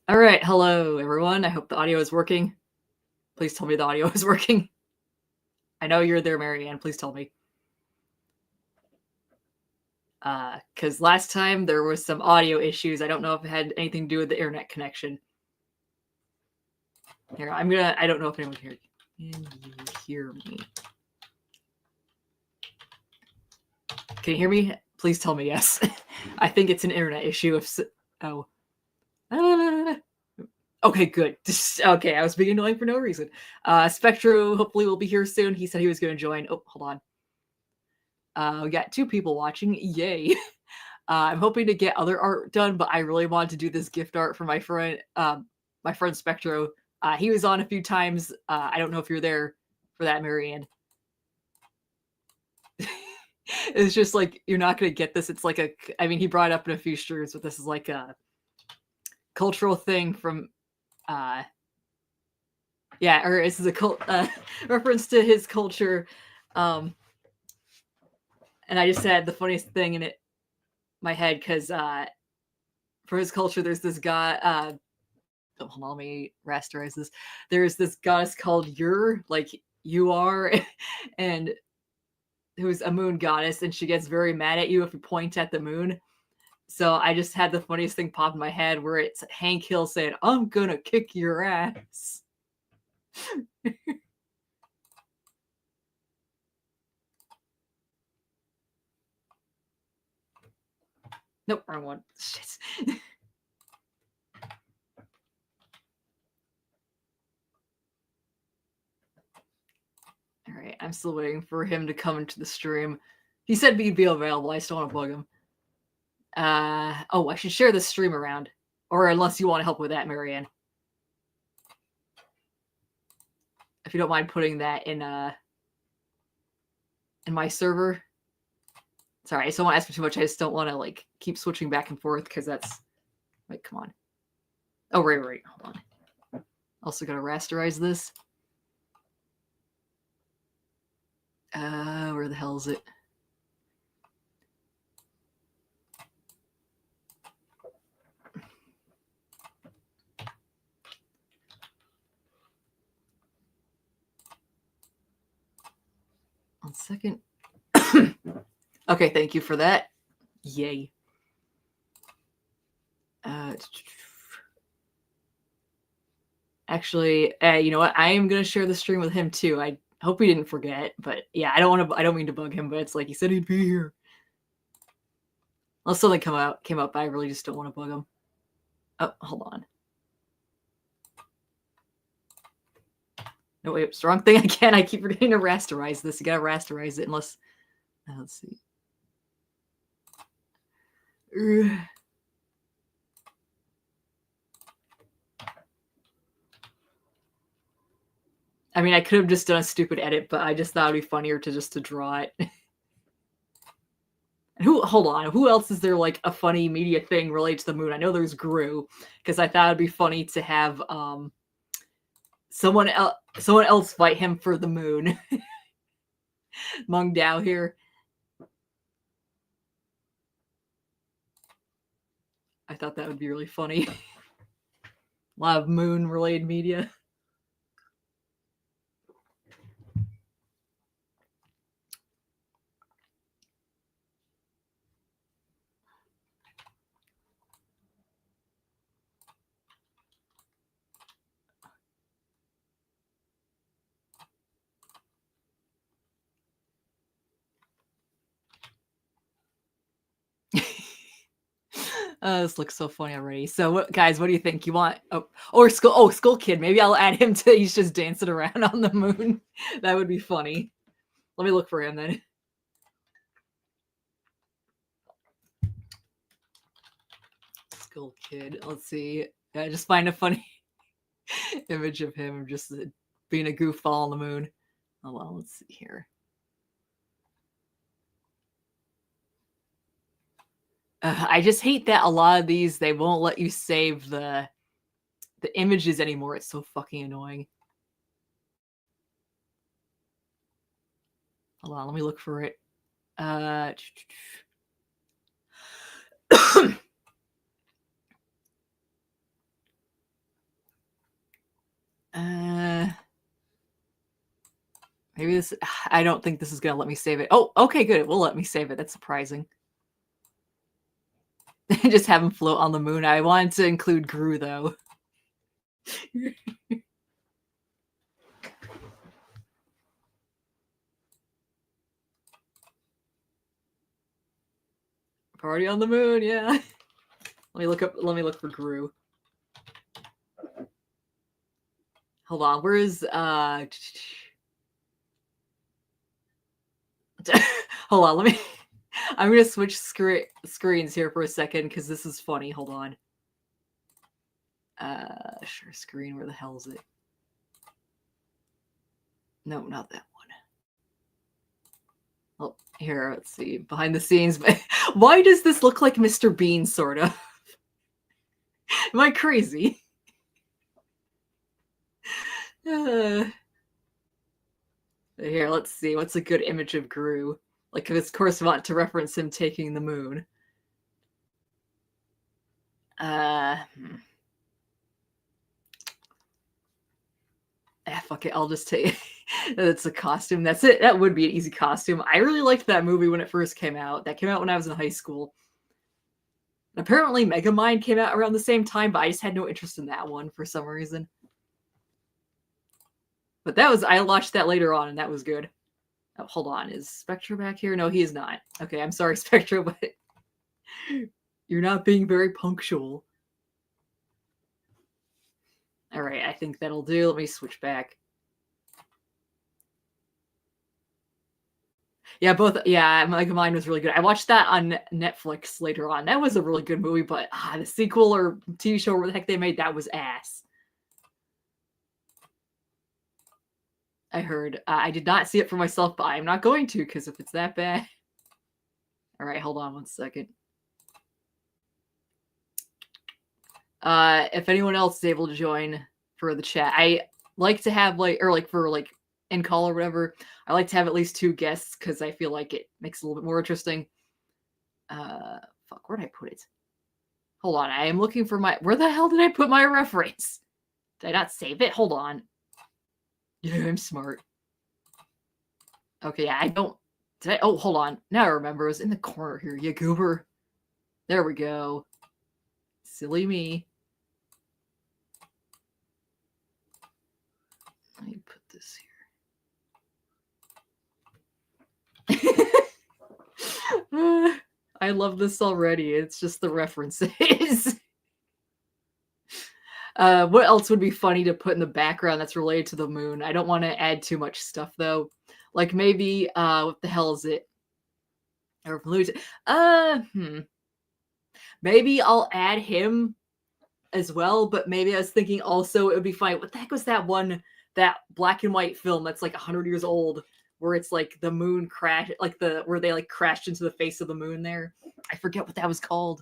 All right, hello everyone. I hope the audio is working. Please tell me the audio is working. I know you're there, Marianne. Please tell me. Because last time there was some audio issues. I don't know if it had anything to do with the internet connection. Here, I don't know if anyone can you hear me? Can you hear me? Please tell me yes. I think it's an internet issue. Okay, good. Okay, I was being annoying for no reason. Spectro hopefully will be here soon. He said he was going to join. Oh, hold on. We got 2 people watching. Yay. I'm hoping to get other art done, but I really wanted to do this gift art for my friend Spectro. He was on a few times. I don't know if you're there for that, Marianne. It's just like, you're not going to get this. It's like he brought it up in a few streams, but this is like a cultural thing from, or this is a reference to his culture. And I just had the funniest thing in my head because for his culture, there's this guy. Hold on, let me rasterize this. There's this goddess called you are, and who's a moon goddess, and she gets very mad at you if you point at the moon. So I just had the funniest thing pop in my head where it's Hank Hill saying, "I'm gonna kick your ass." Nope, wrong one. Shit. All right, I'm still waiting for him to come into the stream. He said he'd be available. I still want to bug him. I should share the stream around. Or unless you want to help with that, Marianne. If you don't mind putting that in my server. Sorry, I just don't want to ask for too much. I just don't want to keep switching back and forth because that's come on. Oh, right. Hold on. Also gotta rasterize this. Where the hell is it? One second. Okay, thank you for that. Yay. Actually, you know what? I am gonna share the stream with him too. I hope he didn't forget, but yeah, I don't mean to bug him, but it's like he said he'd be here. Unless something came up, I really just don't want to bug him. Oh, hold on. No, wait, it's the wrong thing again. I keep forgetting to rasterize this. You gotta rasterize it unless... let's see. I mean, I could have just done a stupid edit, but I just thought it'd be funnier to draw it. Hold on, who else is there a funny media thing related to the moon? I know there's Gru, because I thought it'd be funny to have someone else fight him for the moon. Moong Dao here. I thought that would be really funny. A lot of moon-related media. This looks so funny already. So, guys, what do you think? You want Skull Kid? Maybe I'll add him to. He's just dancing around on the moon. That would be funny. Let me look for him then. Skull Kid. Let's see. I just find a funny image of him just being a goofball on the moon. Oh well, let's see here. I just hate that a lot of these, they won't let you save the images anymore. It's so fucking annoying. Hold on, let me look for it. Maybe this... I don't think this is going to let me save it. Oh, okay, good. It will let me save it. That's surprising. Just have him float on the moon. I wanted to include Gru, though. Party on the moon, yeah. Let me look for Gru. Hold on, where is hold on, I'm gonna switch screens here for a second because this is funny. Hold on. Share screen, where the hell is it? No, not that one. Oh, here, let's see. Behind the scenes. Why does this look like Mr. Bean, sort of? Am I crazy? Here, let's see. What's a good image of Gru? Like, of course, want to reference him taking the moon. Fuck it. I'll just take... That's a costume. That's it. That would be an easy costume. I really liked that movie when it first came out. That came out when I was in high school. Apparently, Megamind came out around the same time, but I just had no interest in that one for some reason. But I watched that later on, and that was good. Oh, hold on. Is Spectra back here? No, he is not. Okay, I'm sorry, Spectra, but you're not being very punctual. All right, I think that'll do. Let me switch back. Yeah, Megamind was really good. I watched that on Netflix later on. That was a really good movie, but the sequel or TV show, where the heck they made, that was ass. I heard. I did not see it for myself, but I'm not going to, because if it's that bad... All right, hold on one second. If anyone else is able to join for the chat, I like to have in call or whatever, I like to have at least 2 guests because I feel like it makes it a little bit more interesting. Fuck, where'd I put it? Hold on, I am looking for where the hell did I put my reference? Did I not save it? Hold on. Yeah, I'm smart. Okay, yeah, I don't... Oh, hold on. Now I remember. It was in the corner here, you goober. There we go. Silly me. Let me put this here. I love this already. It's just the references. What else would be funny to put in the background that's related to the moon? I don't want to add too much stuff, though. Like, maybe, what the hell is it? Or maybe I'll add him as well, but maybe I was thinking also it would be fine. What the heck was that black and white film that's like 100 years old, where it's like the moon crash, where they like crashed into the face of the moon there? I forget what that was called.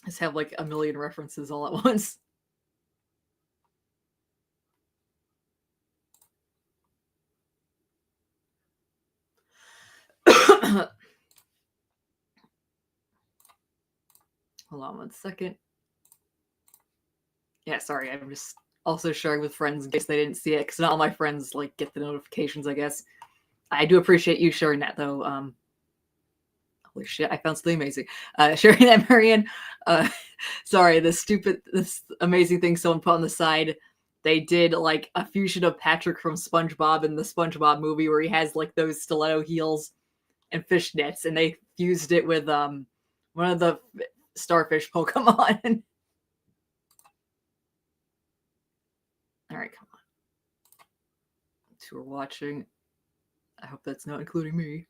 Just have like a million references all at once. Hold on one second. Yeah, sorry, I'm just also sharing with friends in case they didn't see it, because not all my friends like get the notifications, I guess. I do appreciate you sharing that, though. Holy shit, I found something amazing. Sharing that, Marianne. Sorry, this amazing thing someone put on the side. They did like a fusion of Patrick from SpongeBob in the SpongeBob movie, where he has like those stiletto heels and fishnets, and they fused it with one of the starfish Pokemon. All right, come on. 2 are watching. I hope that's not including me.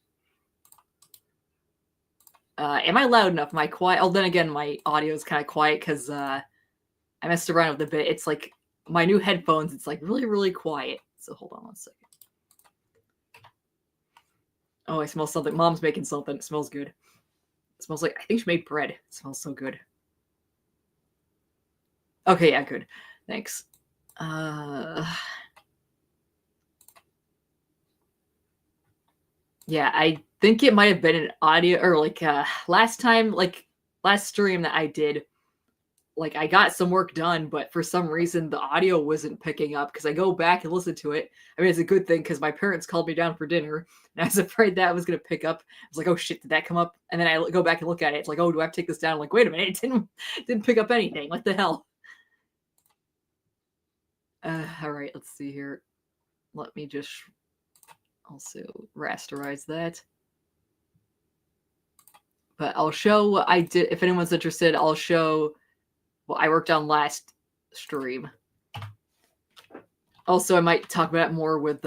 Am I loud enough? Am I quiet? Oh, then again, my audio is kind of quiet because I messed around with a bit. It's like my new headphones. It's like really, really quiet. So hold on one second. Oh, I smell something. Mom's making something. It smells good. It smells like, I think she made bread. It smells so good. Okay, yeah, good. Thanks. Yeah, I think it might have been an audio or like last stream that I did. Like I got some work done, but for some reason the audio wasn't picking up because I go back and listen to it. I mean, it's a good thing because my parents called me down for dinner and I was afraid that was going to pick up. I was like, oh shit, did that come up? And then I go back and look at it. It's like, oh, do I have to take this down? I'm like, wait a minute, it didn't pick up anything. What the hell? All right, let's see here. Let me just also rasterize that. But I'll show what I did. If anyone's interested, I'll show what I worked on last stream. Also, I might talk about it more with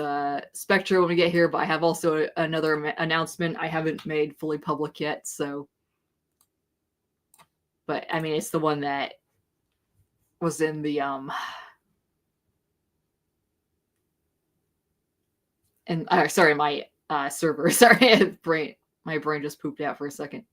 Spectra when we get here, but I have also another announcement I haven't made fully public yet, so. But, I mean, it's the one that was in the, sorry, my server. Sorry, my brain just pooped out for a second.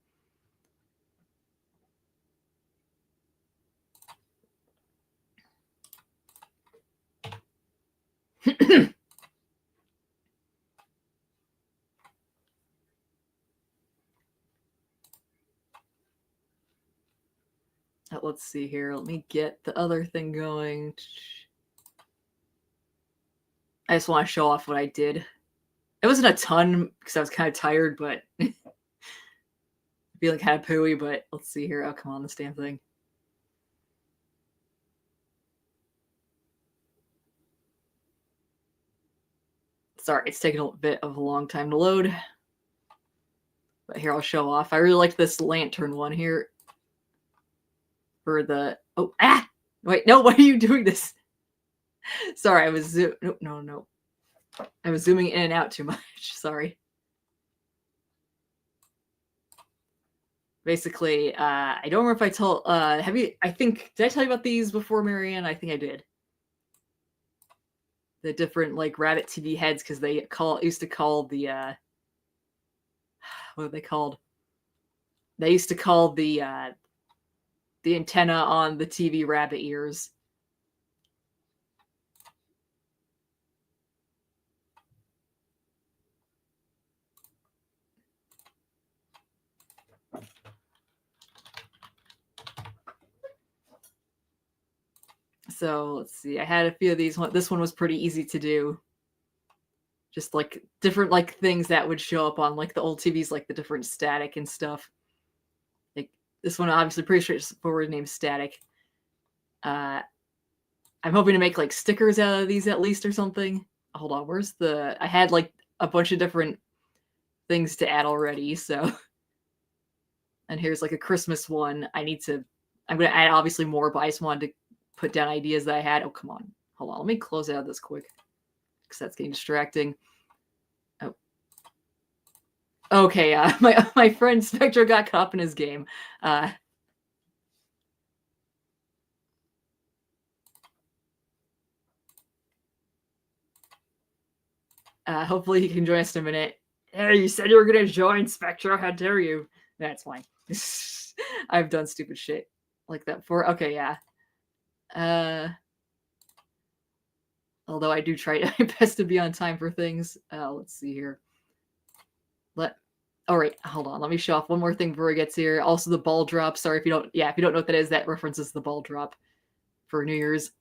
Let's see here. Let me get the other thing going. I just want to show off what I did. It wasn't a ton because I was kind of tired, but feeling kind of pooey. But let's see here. Oh, come on, this damn thing. Sorry, it's taking a bit of a long time to load. But here, I'll show off. I really liked this lantern one here. For the... Oh, ah! Wait, no, why are you doing this? Sorry, I was... No. I was zooming in and out too much. Sorry. Basically, I don't remember if I told... did I tell you about these before, Marianne? I think I did. The different, like, rabbit TV heads, because they used to call the... what are they called? They used to call the antenna on the TV rabbit ears. So let's see. I had a few of these. This one was pretty easy to do. Just like different like things that would show up on like the old TVs, like the different static and stuff. Like this one, obviously pretty straightforward, named Static. I'm hoping to make like stickers out of these at least or something. Hold on, where's the? I had like a bunch of different things to add already. So, and here's like a Christmas one. I'm gonna add obviously more, but I just wanted to put down ideas that I had. Oh, come on. Hold on. Let me close out this quick because that's getting distracting. Oh. Okay. My friend Spectre got caught up in his game. Hopefully he can join us in a minute. Hey, you said you were going to join, Spectre. How dare you? That's fine. I've done stupid shit like that before. Okay, yeah. Although I do try my best to be on time for things. Let's see here. All right, hold on. Let me show off one more thing before it gets here. Also, the ball drop. Sorry if you don't. Yeah, if you don't know what that is, that references the ball drop for New Year's.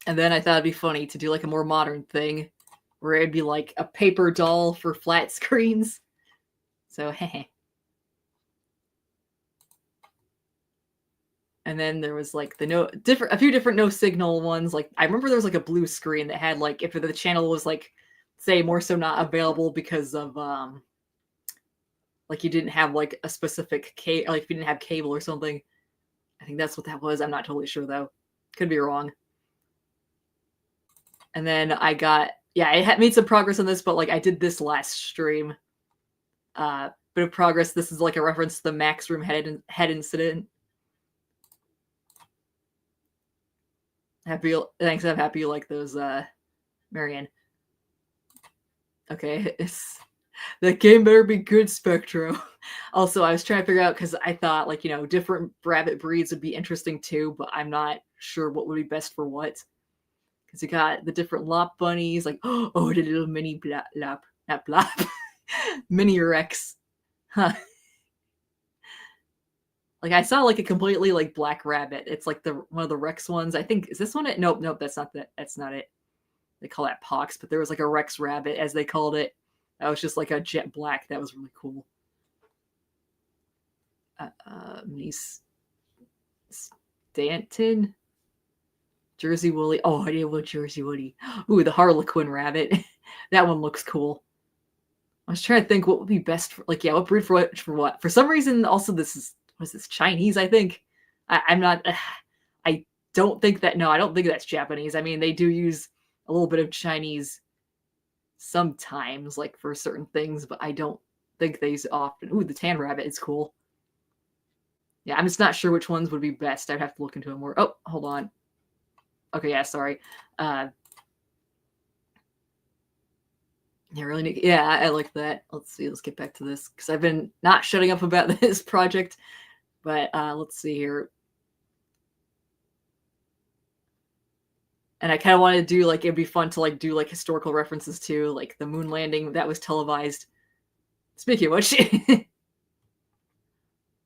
And then I thought it'd be funny to do like a more modern thing, where it'd be like a paper doll for flat screens. So, heh. And then there was like a few different no signal ones. Like I remember there was like a blue screen that had like if the channel was like say more so not available because of like you didn't have like a specific cable, like if you didn't have cable or something. I think that's what that was. I'm not totally sure though. Could be wrong. And then I had made some progress on this, but like I did this last stream. Bit of progress. This is like a reference to the Max Room head incident. Thanks. I'm happy you like those, Marianne. Okay, that game better be good, Spectro. Also, I was trying to figure out because I thought like different rabbit breeds would be interesting too, but I'm not sure what would be best for what. Because you got the different lop bunnies, like the little mini not blop. Mini Rex. Huh. Like I saw like a completely like black rabbit. It's like the one of the Rex ones. I think is this one it? Nope, nope, that's not that. That's not it. They call that Pox, but there was like a Rex rabbit as they called it. That was just like a jet black. That was really cool. Mini Stanton, Jersey Woolly. Oh, I didn't want Jersey Woolly. Ooh, the Harlequin rabbit. That one looks cool. I was trying to think what would be best for, like, yeah, what breed for what? For what? For some reason, also this is what is this Chinese? I think. I'm not. I don't think that. No, I don't think that's Japanese. I mean, they do use a little bit of Chinese sometimes, like for certain things, but I don't think they use it often. Ooh, the tan rabbit is cool. Yeah, I'm just not sure which ones would be best. I'd have to look into it more. Oh, hold on. Okay, yeah, sorry. Yeah, really need, yeah, I like that. Let's see, let's get back to this because I've been not shutting up about this project, but let's see here. And I kind of wanted to do like it'd be fun to like do like historical references too, like the moon landing that was televised. Speaking of which,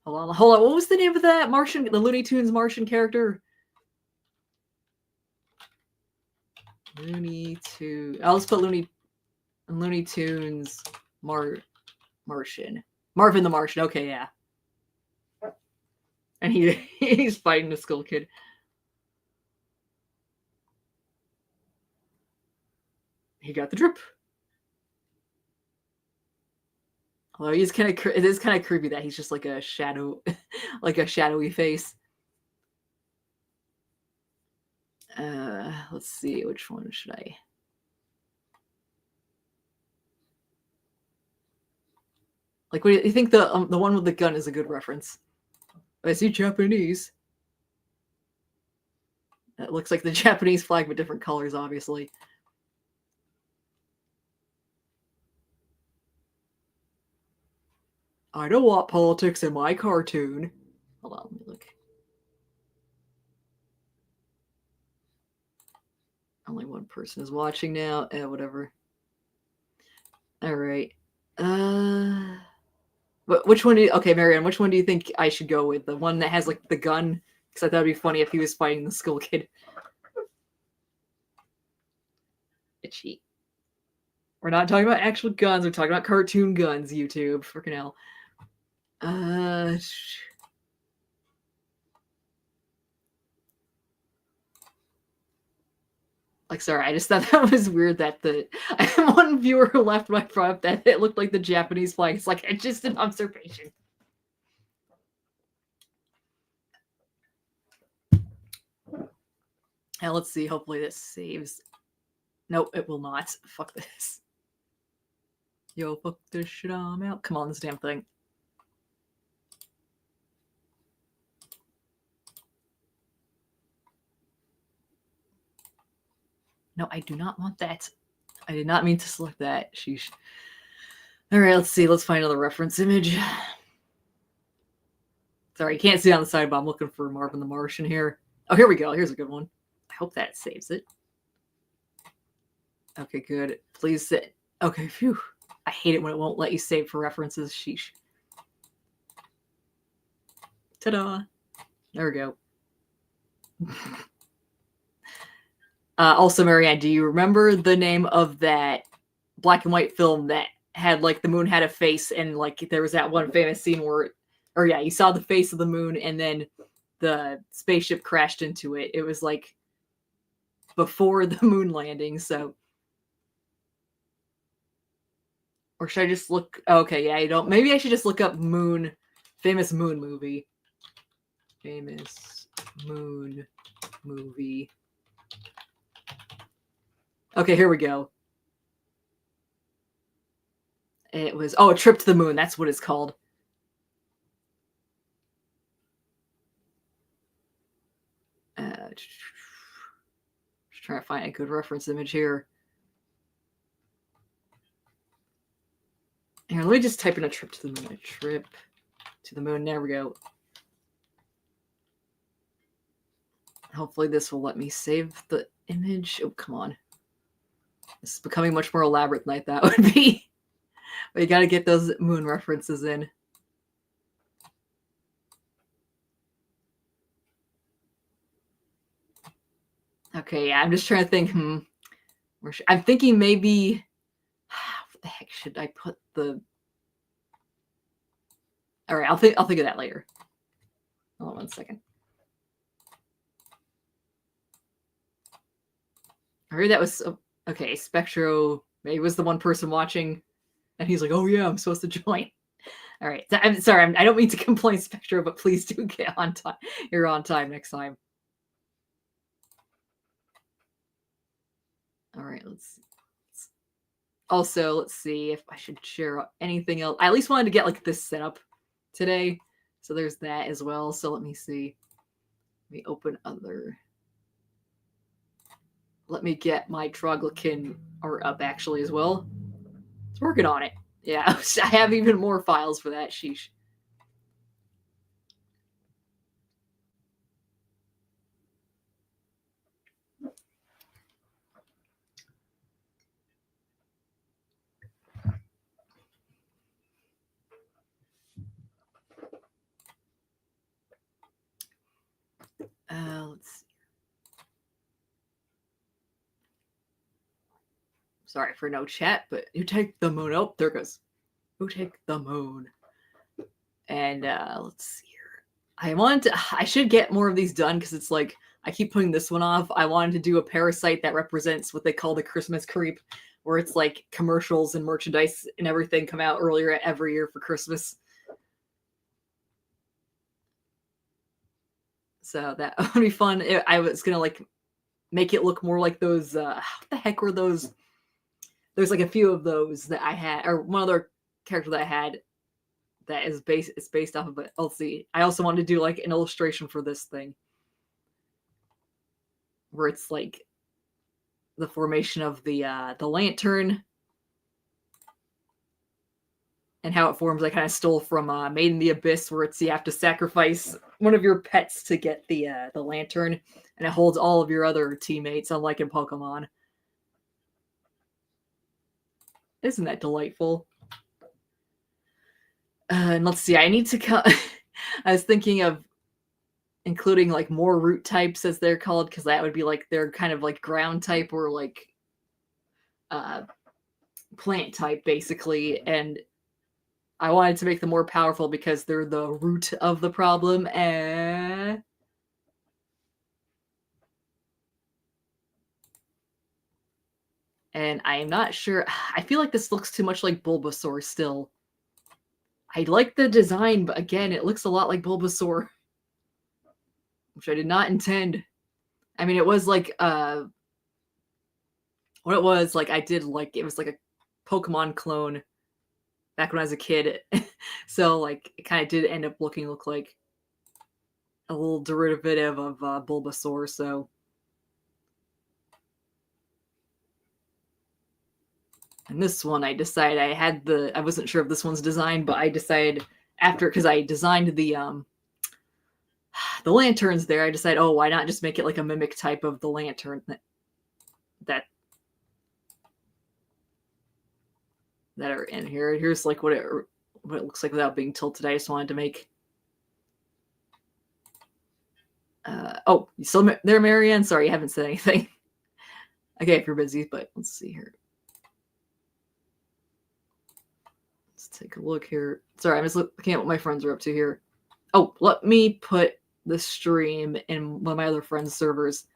hold on. What was the name of that Martian, the Looney Tunes Martian character? Looney Tunes. I'll just put Looney Tunes Martian. Marvin the Martian. Okay, yeah. And he's fighting the Skull Kid. He got the drip. Although he's kind of, it is kind of creepy that he's just like a shadow, like a shadowy face. Let's see, which one should I? Like, what do you think the one with the gun is a good reference? I see Japanese. It looks like the Japanese flag, but different colors, obviously. I don't want politics in my cartoon. Hold on, let me look. Only one person is watching now. Whatever. All right. Which one do you, okay, Marianne, which one do you think I should go with? The one that has like the gun? Because I thought it'd be funny if he was fighting the Skull Kid. Itchy. We're not talking about actual guns. We're talking about cartoon guns, YouTube. Freaking hell. Like, sorry, I just thought that was weird that the one viewer who left my brought up that it looked like the Japanese flag. It's like, it's just an observation. Now, let's see. Hopefully this saves. Nope, it will not. Fuck this. Yo, fuck this shit, I'm out. Come on, this damn thing. No, I do not want that. I did not mean to select that. Sheesh. All right, let's see. Let's find another reference image. Sorry, you can't see on the side, but I'm looking for Marvin the Martian here. Oh, here we go. Here's a good one. I hope that saves it. Okay, good. Please sit. Okay, phew. I hate it when it won't let you save for references. Sheesh. Ta-da. There we go. Also, Marianne, do you remember the name of that black and white film that had like the moon had a face and like there was that one famous scene where, or yeah, you saw the face of the moon and then the spaceship crashed into it. It was like before the moon landing, so. Or should I just look? Okay, yeah, you don't. Maybe I should just look up moon, famous moon movie. Famous moon movie. Okay, here we go. It was, oh, A Trip to the Moon. That's what it's called. Just trying to find a good reference image here. Here, let me just type in A Trip to the Moon. A Trip to the Moon. There we go. Hopefully this will let me save the image. Oh, come on. This is becoming much more elaborate than I thought it would be. But you gotta get those moon references in. Okay, yeah, I'm just trying to think. I'm thinking maybe. What the heck should I put the? All right, I'll think of that later. Hold on 1 second. I heard that was okay. Spectro maybe was the one person watching, and he's like, "Oh yeah, I'm supposed to join." All right, I'm sorry. I don't mean to complain, Spectro, but please do get on time. You're on time next time. All right, let's see. Also, let's see if I should share anything else. I at least wanted to get like this set up today, so there's that as well. So let me see. Let me open other. Let me get my Troglodyte art up actually as well. It's working on it. Yeah, I have even more files for that. Sheesh. Let's see. Sorry for no chat, but you take the moon. Oh, there goes. You take the moon. And let's see here. I should get more of these done because it's like I keep putting this one off. I wanted to do a parasite that represents what they call the Christmas creep, where it's like commercials and merchandise and everything come out earlier every year for Christmas. So that would be fun. I was gonna like make it look more like those. What the heck were those? There's like a few of those that I had, or one other character that I had that is based off of it. Let's see. I also wanted to do like an illustration for this thing, where it's like the formation of the lantern and how it forms. I kind of stole from Made in the Abyss, where it's you have to sacrifice one of your pets to get the lantern, and it holds all of your other teammates, unlike in Pokemon. Isn't that delightful? And let's see. I need to cut. I was thinking of including like more root types, as they're called, because that would be like they're kind of like ground type or like plant type, basically. And I wanted to make them more powerful because they're the root of the problem. And I am not sure. I feel like this looks too much like Bulbasaur still. I like the design, but again, it looks a lot like Bulbasaur, which I did not intend. I mean, it was like what it was like. I did like it was like a Pokemon clone back when I was a kid, so like it kind of did end up look like a little derivative of Bulbasaur. So, and this one, I decided I wasn't sure if this one's designed, but I decided after because I designed the lanterns there, I decided, oh, why not just make it like a mimic type of the lantern that are in here. Here's like what it looks like without being tilted. I just wanted to make. Oh, you still there, Marianne? Sorry, you haven't said anything. Okay, if you're busy, but let's see here. Let's take a look here. Sorry, I'm just looking at what my friends are up to here. Oh, let me put the stream in one of my other friends' servers.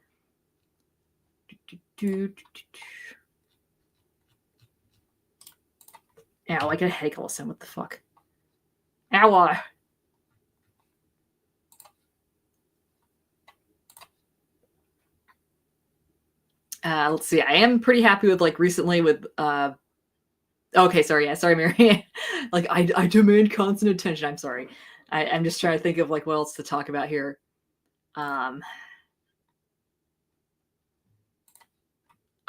Ow, I got a headache all of a sudden. What the fuck? Ow. Let's see. I am pretty happy with like recently with okay, sorry, yeah, sorry, Mary. Like I demand constant attention. I'm sorry. I'm just trying to think of like what else to talk about here. I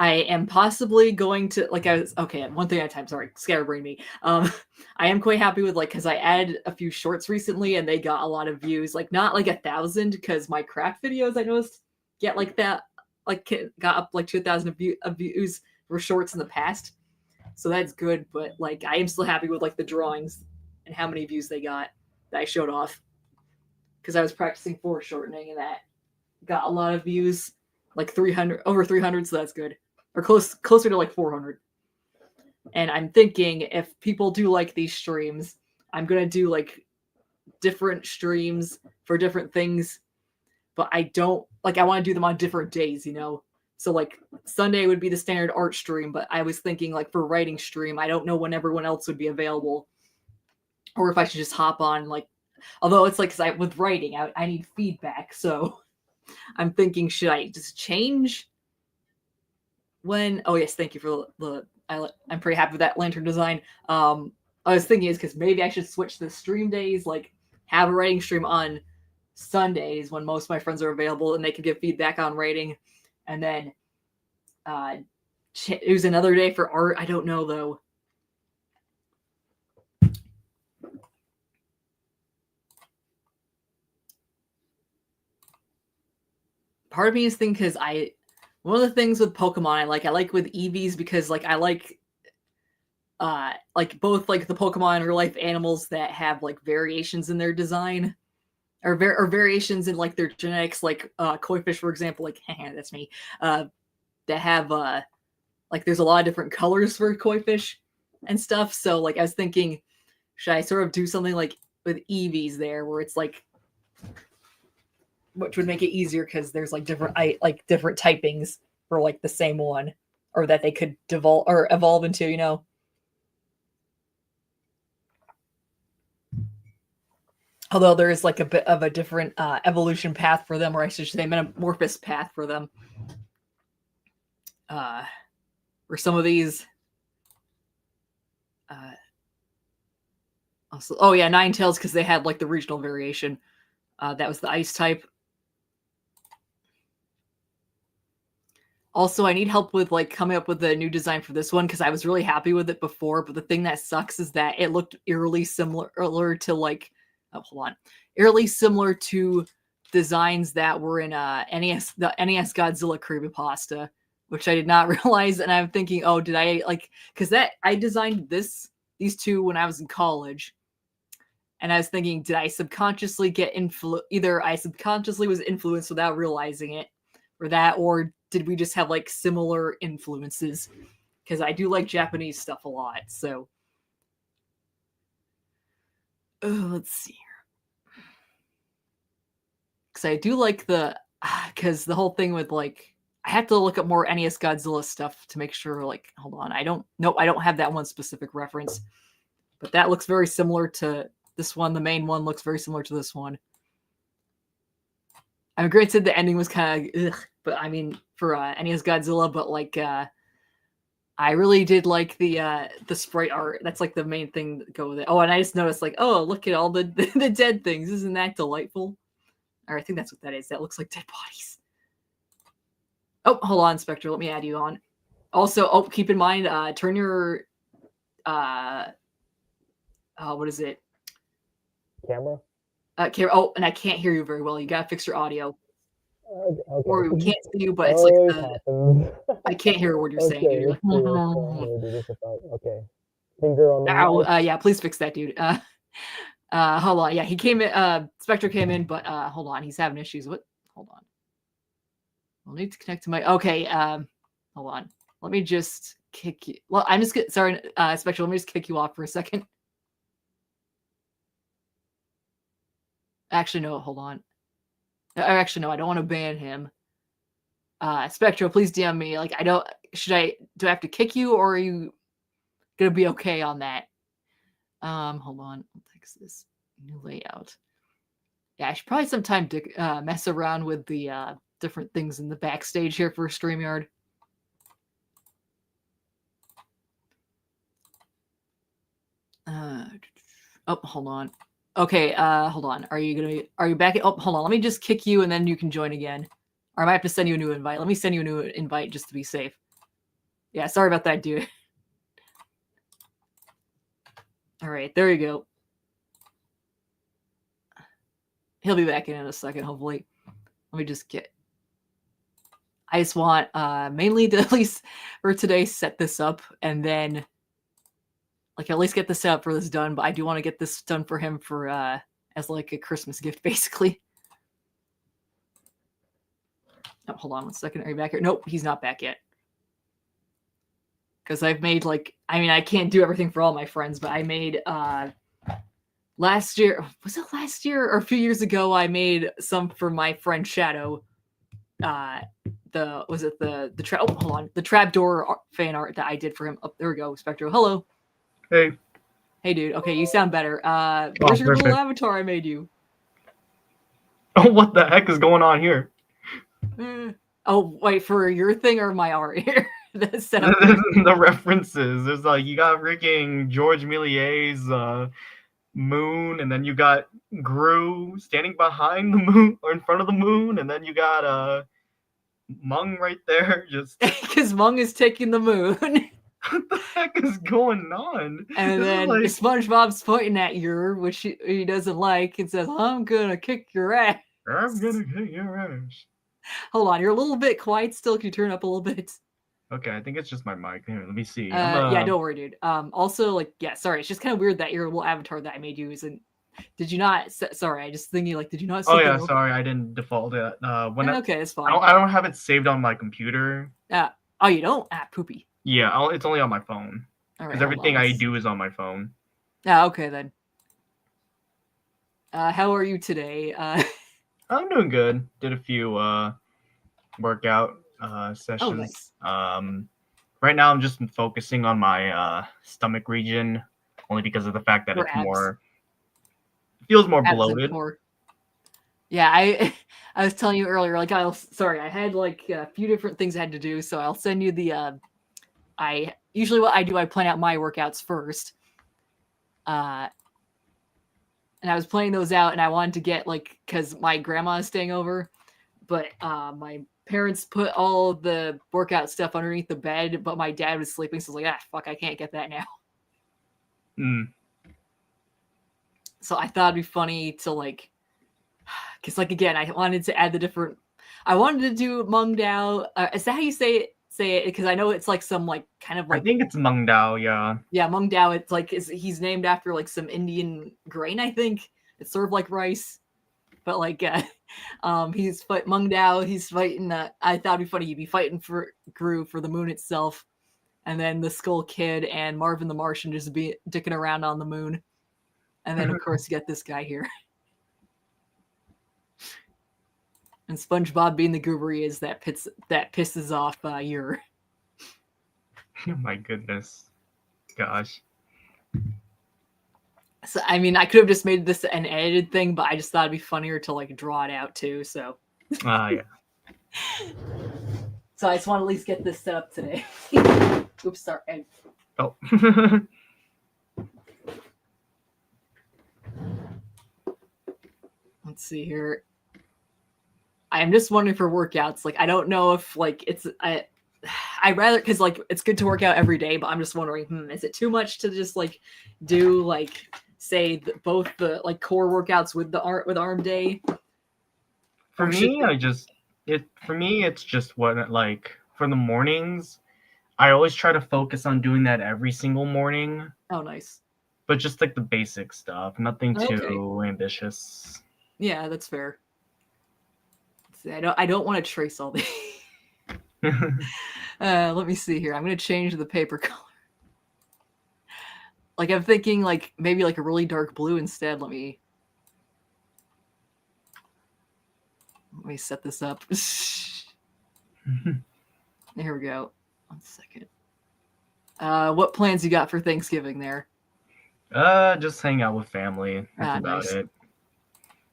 am possibly going to like okay, one thing at a time. Sorry, scatterbrain me. I am quite happy with like because I added a few shorts recently and they got a lot of views. Like not like 1,000 because my craft videos I noticed get like that, like got up like 2,000 views for shorts in the past. So that's good, but like I am still happy with like the drawings and how many views they got that I showed off. Because I was practicing foreshortening and that got a lot of views, like 300, over 300, so that's good. Or closer to like 400. And I'm thinking if people do like these streams, I'm gonna do like different streams for different things, but I don't like I want to do them on different days, you know. So like Sunday would be the standard art stream, but I was thinking like for writing stream, I don't know when everyone else would be available, or if I should just hop on like. Although it's like cause with writing, I need feedback, so I'm thinking should I just change when? Oh yes, thank you for the. I'm pretty happy with that lantern design. I was thinking is because maybe I should switch the stream days, like have a writing stream on Sundays when most of my friends are available and they can give feedback on writing, and then use another day for art. I don't know though. Part of me is thinking because one of the things with Pokemon I like with Eevees because like I like both like the Pokemon and real life animals that have like variations in their design or variations in like their genetics, like koi fish for example, like that's me, that have like there's a lot of different colors for koi fish and stuff. So like I was thinking, should I sort of do something like with Eevees there where it's like, which would make it easier because there's like different typings for like the same one, or that they could evolve into, you know. Although there is like a bit of a different evolution path for them, or I should say metamorphosis path for them. For some of these. Also, oh yeah, Ninetales because they had like the regional variation. That was the ice type. Also, I need help with like coming up with a new design for this one because I was really happy with it before. But the thing that sucks is that it looked eerily similar to like, oh hold on, eerily similar to designs that were in NES, the NES Godzilla creepypasta, which I did not realize. And I'm thinking, oh, did I like because that I designed these two when I was in college. And I was thinking, did I subconsciously get either I subconsciously was influenced without realizing it, or did we just have like similar influences? Because I do like Japanese stuff a lot. So, let's see here. Because I do like because the whole thing with like, I have to look up more NES Godzilla stuff to make sure. Like, hold on, I don't have that one specific reference, but that looks very similar to this one. The main one looks very similar to this one. I mean, granted, the ending was kind of, but I mean, for NES Godzilla, but like, I really did like the sprite art. That's like the main thing that go with it. Oh, and I just noticed like, oh, look at all the dead things. Isn't that delightful? Or I think that's what that is. That looks like dead bodies. Oh, hold on, Spectre. Let me add you on. Also, oh, keep in mind, turn your, what is it? Camera? Camera. Oh, and I can't hear you very well. You gotta fix your audio. Okay. Or we can't see you, but it's like happens. I can't hear what you're saying, Okay, dude. let's see. Do this okay. Finger on the Ow, yeah, please fix that, dude. Hold on. Yeah, he came in. Spectre came in, but hold on, he's having issues. What? Hold on. We'll need to connect to my. Okay. Hold on. Let me just kick you. Well, I'm just sorry, Spectre. Let me just kick you off for a second. Actually, no. Hold on. Actually, no. I don't want to ban him. Spectro, please DM me. Like, do I have to kick you, or are you gonna be okay on that? Hold on. I'll fix this new layout. Yeah, I should probably sometime mess around with the different things in the backstage here for StreamYard. Oh, hold on. Okay, hold on. Are you back? Oh, hold on. Let me just kick you and then you can join again. Or I might have to send you a new invite. Let me send you a new invite just to be safe. Yeah, sorry about that, dude. All right, there you go. He'll be back in a second, hopefully. Let me just get... I just want mainly to, at least for today, set this up and then like at least get the setup for this done. But I do want to get this done for him for as like a Christmas gift, basically. Oh, hold on 1 second. Are you back here? Nope, he's not back yet. Because I've made like, I mean, I can't do everything for all my friends, but I made last year, was it last year or a few years ago? I made some for my friend Shadow. The trap? Oh, hold on, the trapdoor fan art that I did for him. Oh, there we go, Spectro. Hello. Hey. Hey, dude. Okay, you sound better. Where's your little avatar I made you? Oh, what the heck is going on here? Oh, wait, for your thing or my art here? The references. There's like, you got freaking George Millier's moon, and then you got Gru standing behind the moon or in front of the moon, and then you got Moong right there. Just because Moong is taking the moon. What the heck is going on? And then like... SpongeBob's pointing at you, which he doesn't like, and says, "I'm gonna kick your ass." I'm gonna kick your ass. Hold on, you're a little bit quiet still. Can you turn up a little bit? Okay, I think it's just my mic. Here, let me see. Yeah, don't worry, dude. Also, like, yeah, sorry, it's just kind of weird that your little avatar that I made you isn't. Did you not? Sorry, I just thinking like, did you not? Oh yeah, sorry, I didn't default it. Okay, it's fine. I don't have it saved on my computer. Oh, you don't? Poopy. Yeah, it's only on my phone. Because everything I do is on my phone. Okay then. How are you today? I'm doing good. Did a few workout sessions. Oh, nice. Right now I'm just focusing on my stomach region, only because of the fact that it's more feels more bloated. Yeah, I was telling you earlier, like I had like a few different things I had to do, so I'll send you the I usually what I do, I plan out my workouts first. And I was planning those out, and I wanted to get like, because my grandma is staying over, but my parents put all the workout stuff underneath the bed, but my dad was sleeping, so I was like, fuck, I can't get that now. So I thought it'd be funny to like, because like again, I wanted to add I wanted to do Moong Dao. Is that how you say it? Because I know it's like some like kind of like, I think it's Moong Dao, yeah. Yeah, Moong Dao. It's like he's named after like some Indian grain, I think. It's sort of like rice, but like he's Moong Dao. He's fighting. I thought it'd be funny. He'd be fighting for Gru for the moon itself, and then the Skull Kid and Marvin the Martian just be dicking around on the moon, and then of course you get this guy here, and SpongeBob being the goober he is that pisses off your. Oh my goodness, gosh. So I mean, I could have just made this an edited thing, but I just thought it'd be funnier to like draw it out too. So. Yeah. So I just want to at least get this set up today. Oops, sorry. Oh. Let's see here. I'm just wondering for workouts. Like, I don't know if like I rather, because like it's good to work out every day, but I'm just wondering, is it too much to just like do like say both the like core workouts with arm day? For me, it's just what, like, for the mornings, I always try to focus on doing that every single morning. Oh, nice. But just like the basic stuff, nothing too ambitious. Yeah, that's fair. See, I don't want to trace all the. Let me see here. I'm gonna change the paper color. Like I'm thinking, like maybe like a really dark blue instead. Let me set this up. Here we go. 1 second. What plans you got for Thanksgiving there? Just hang out with family. That's about nice. it.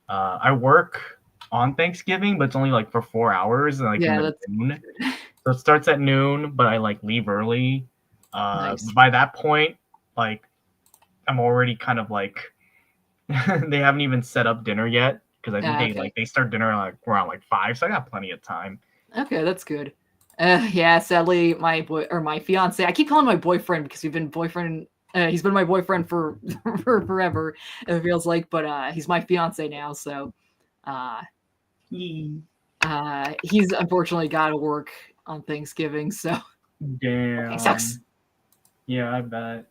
I work on Thanksgiving, but it's only like for 4 hours, like in the noon. So it starts at noon, but I like leave early. Nice. By that point, like I'm already kind of like they haven't even set up dinner yet, because I think they start dinner like around like 5, so I got plenty of time. Okay, that's good. Yeah, sadly, my fiance. I keep calling him my boyfriend because we've been boyfriend. He's been my boyfriend for forever. It feels like, but he's my fiance now. So, he's unfortunately got to work on Thanksgiving. So, damn. sucks. Yeah, I bet.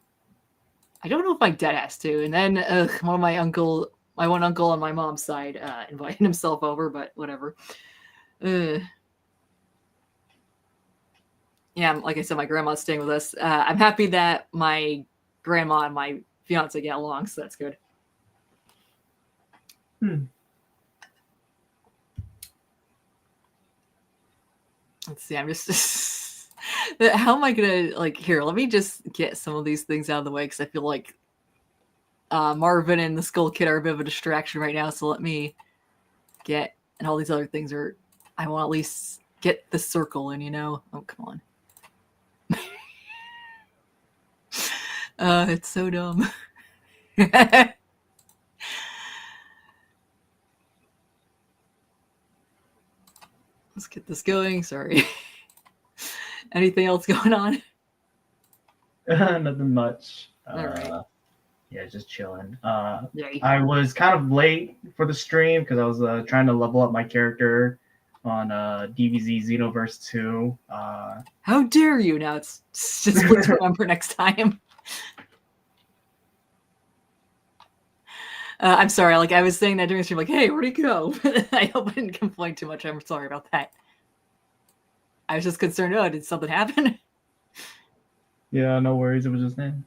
I don't know if my dad has to. And then my one uncle on my mom's side invited himself over, but whatever. Yeah, like I said, my grandma's staying with us. I'm happy that my grandma and my fiance get along, so that's good. Let's see. I'm just. How am I gonna like here? Let me just get some of these things out of the way because I feel like Marvin and the Skull Kid are a bit of a distraction right now. So let me get and all these other things are. I want to at least get the circle in. Oh come on. It's so dumb. Let's get this going. Sorry. Anything else going on? Nothing much. All right. Yeah, just chilling. Yay. I was kind of late for the stream because I was trying to level up my character on DBZ Xenoverse 2. How dare you? Now it's just please remember next time. I'm sorry. Like I was saying that during the stream, like, hey, where'd he go? I hope I didn't complain too much. I'm sorry about that. I was just concerned. Oh, did something happen? Yeah, no worries. It was just name.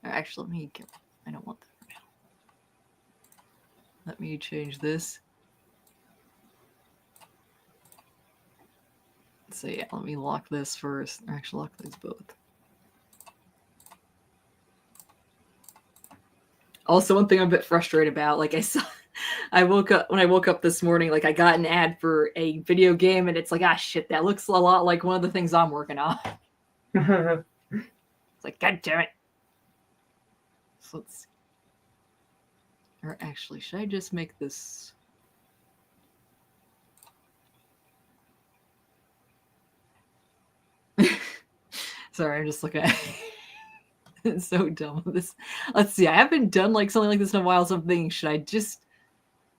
Actually, let me get. I don't want that for now. Let me change this. So yeah, let me lock this first. Actually, lock these both. Also, one thing I'm a bit frustrated about, like I woke up this morning, like I got an ad for a video game, and it's like, ah, shit, that looks a lot like one of the things I'm working on. It's like, god damn it. So let's see. Or actually, should I just make this? Sorry, I'm just looking at it. It's so dumb. This. Let's see. I haven't done like something like this in a while. So I'm thinking, should I just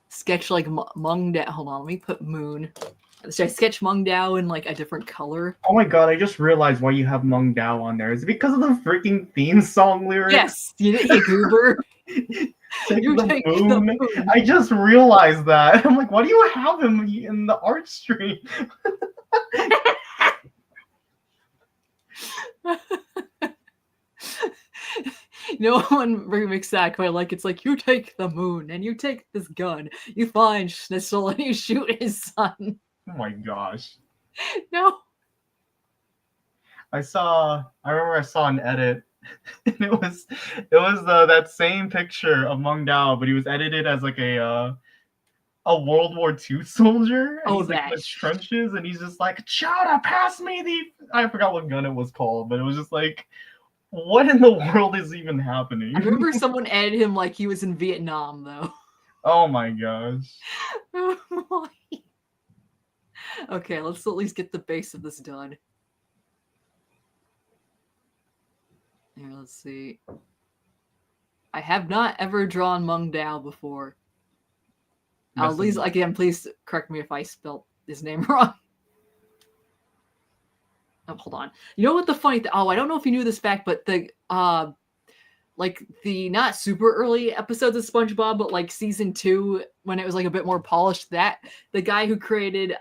sketch like Moong Dao? Hold on, let me put Moon. Should I sketch Moong Dao in like a different color? Oh my god, I just realized why you have Moong Dao on there. Is it because of the freaking theme song lyrics? Yes, you goober. Take the moon. I just realized that. I'm like, why do you have him in the art stream? No one remixed that quite like it's like you take the moon and you take this gun, you find Schnitzel and you shoot his son. Oh my gosh. No. I remember I saw an edit. And it was that same picture of Meng Dao, but he was edited as like a World War II soldier. And he's like in the trenches, and he's just like, Chowda, pass me the. I forgot what gun it was called, but it was just like, what in the world is even happening? I remember someone edited him like he was in Vietnam, though. Oh my gosh. Okay, let's at least get the base of this done. Here, let's see. I have not ever drawn Meng Dao before. At least, again, please correct me if I spelled his name wrong. Oh, hold on. You know what the funny thing? Oh, I don't know if you knew this fact, but the like the not super early episodes of SpongeBob, but like season 2 when it was like a bit more polished, that the guy who created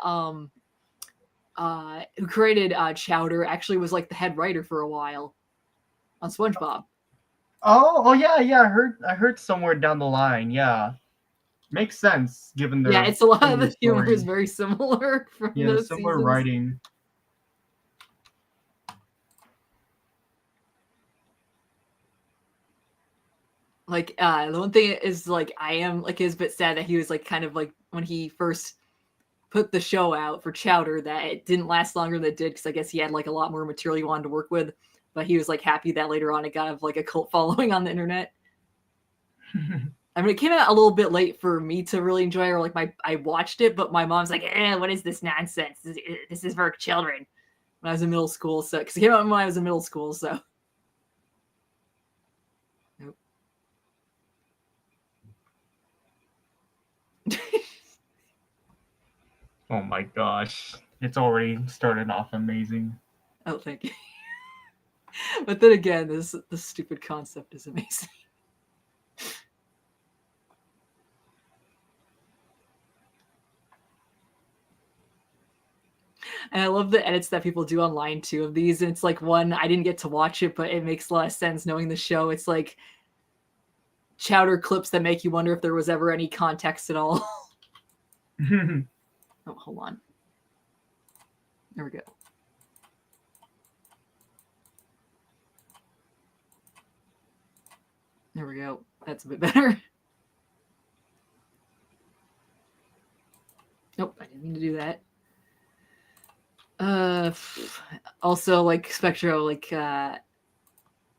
Chowder actually was like the head writer for a while on SpongeBob. Oh yeah. I heard somewhere down the line. Yeah, makes sense given their. Yeah, it's a lot of the humor is very similar from those similar seasons. writing. Like the one thing is like I am like it's a bit sad that he was like kind of like when he first put the show out for Chowder that it didn't last longer than it did because I guess he had like a lot more material he wanted to work with, but he was like happy that later on it got like a cult following on the internet. I mean, it came out a little bit late for me to really enjoy it, or like I watched it, but my mom's like, what is this nonsense? This is for children. When I was in middle school, so because it came out when I was in middle school, so. Nope. Oh my gosh. It's already started off amazing. Oh, thank you. But then again, this stupid concept is amazing. And I love the edits that people do online too of these. And it's like one, I didn't get to watch it, but it makes a lot of sense knowing the show. It's like chowder clips that make you wonder if there was ever any context at all. Oh, hold on. There we go. There we go. That's a bit better. Nope, I didn't mean to do that. Also, like Spectro, like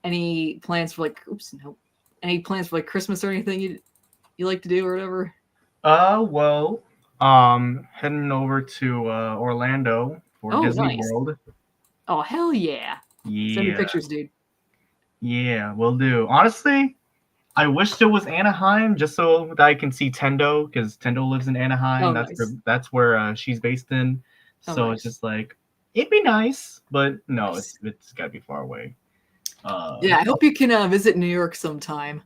any plans for like, oops, nope. Any plans for like Christmas or anything you like to do or whatever? Well, heading over to Orlando for Oh, Disney nice. World. Oh, hell yeah. Send me Yeah, pictures, dude. yeah, will do. Honestly, I wish it was Anaheim just so that I can see Tendo because Tendo lives in Anaheim. Oh, That's nice. where she's based in. Oh, So nice. it's just like it'd be nice, but no, Nice. it's gotta be far away. Yeah, I hope you can visit New York sometime.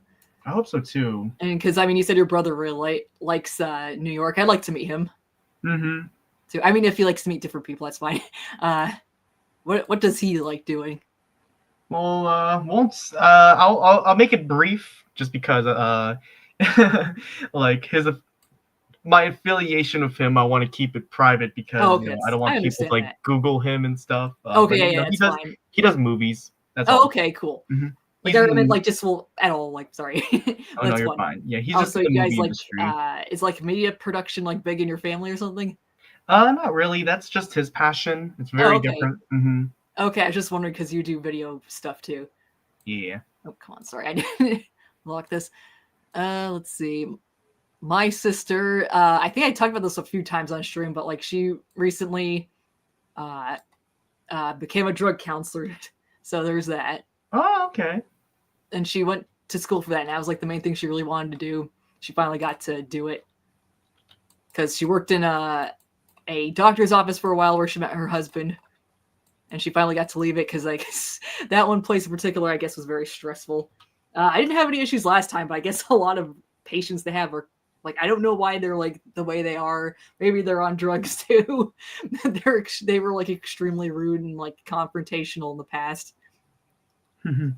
I hope so too. And because I mean, you said your brother really likes New York. I'd like to meet him Mm-hmm. too. I mean, if he likes to meet different people, that's fine. What does he like doing? Well, I'll make it brief just because like my affiliation with him, I want to keep it private because Oh, okay, I don't I want people understand to like that. Google him and stuff. Okay, But yeah, he that's does fine. he does movies. That's Oh, all. okay, cool. Mhm. Like He's I meant in- like just well at all. Like sorry, oh no, that's you're fun. fine. Yeah, he's just Also, in the you guys movie like industry. is like media production like big in your family or something? Not really. That's just his passion. It's Oh, very okay. different. Mm-hmm. Okay, I was just wondering because you do video stuff too. Yeah. Oh, come on, sorry, I didn't lock this. Let's see. My sister, I think I talked about this a few times on stream, but like she recently became a drug counselor. So there's that. Oh, okay. And she went to school for that. And that was like the main thing she really wanted to do. She finally got to do it. Because she worked in a doctor's office for a while where she met her husband. And she finally got to leave it because like that one place in particular, I guess, was very stressful. I didn't have any issues last time, but I guess a lot of patients they have are like, I don't know why they're like the way they are. Maybe they're on drugs too. They were like extremely rude and like confrontational in the past. Mm.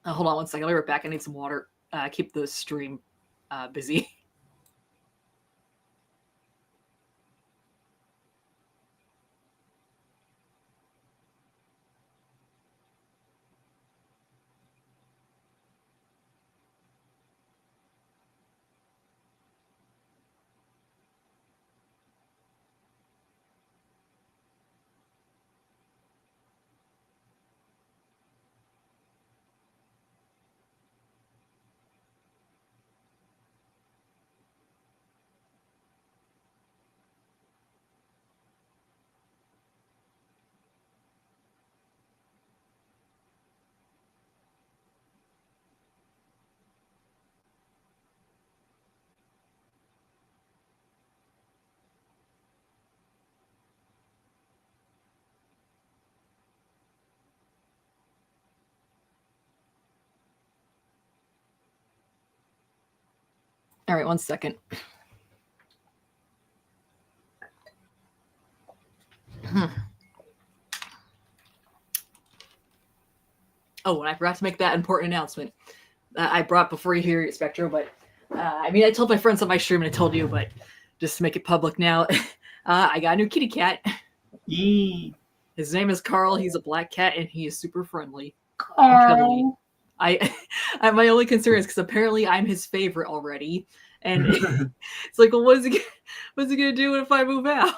Hold on one second. I'll be right back. I need some water. Keep the stream busy. All right, one second. Oh, and I forgot to make that important announcement. I brought before you hear Spectro, but I mean, I told my friends on my stream and I told you, but just to make it public now, I got a new kitty cat. Yee. His name is Carl. He's a black cat and he is super friendly. Carl. I my only concern is because apparently I'm his favorite already, and it's like, well, what's he gonna do if I move out?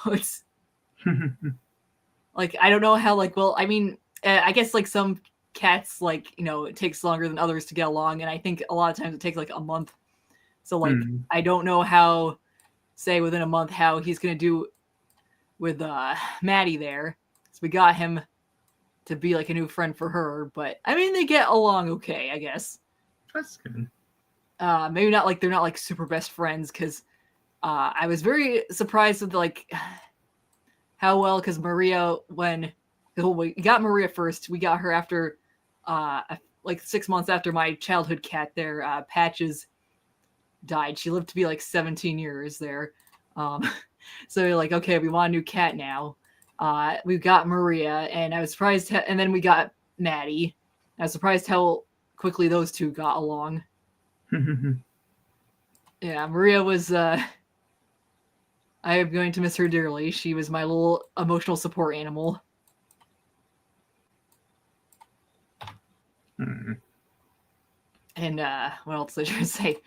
Like, I don't know how. Like, well, I mean, I guess like some cats, like it takes longer than others to get along, and I think a lot of times it takes like a month. So like, I don't know how, say within a month, how he's gonna do with Maddie there. So we got him to be like a new friend for her, but I mean they get along okay, I guess. That's good. Maybe not like they're not like super best friends because I was very surprised with like how well, because Maria, we got Maria first, we got her after like 6 months after my childhood cat there, Patches, died. She lived to be like 17 years there. So we're like, okay, we want a new cat now. We got Maria, and I was surprised, and then we got Maddie. I was surprised how quickly those two got along. Yeah, Maria was. I am going to miss her dearly. She was my little emotional support animal. And what else did I say?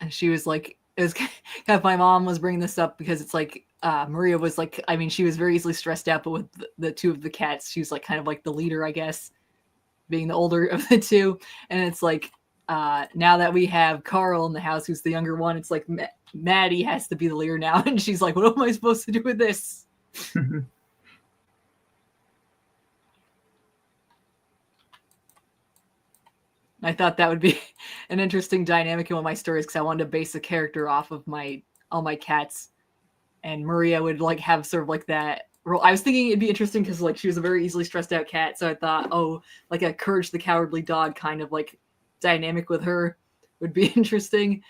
And she was like, it was kind of, my mom was bringing this up because it's like Maria was like, I mean, she was very easily stressed out, but with the two of the cats, she was like kind of like the leader, I guess, being the older of the two. And it's like now that we have Carl in the house, who's the younger one, it's like Maddie has to be the leader now, and she's like, what am I supposed to do with this? I thought that would be an interesting dynamic in one of my stories, because I wanted to base the character off of all my cats, and Maria would like have sort of like that role. I was thinking it'd be interesting because like she was a very easily stressed out cat, so I thought, oh, like a Courage the Cowardly Dog kind of like dynamic with her would be interesting.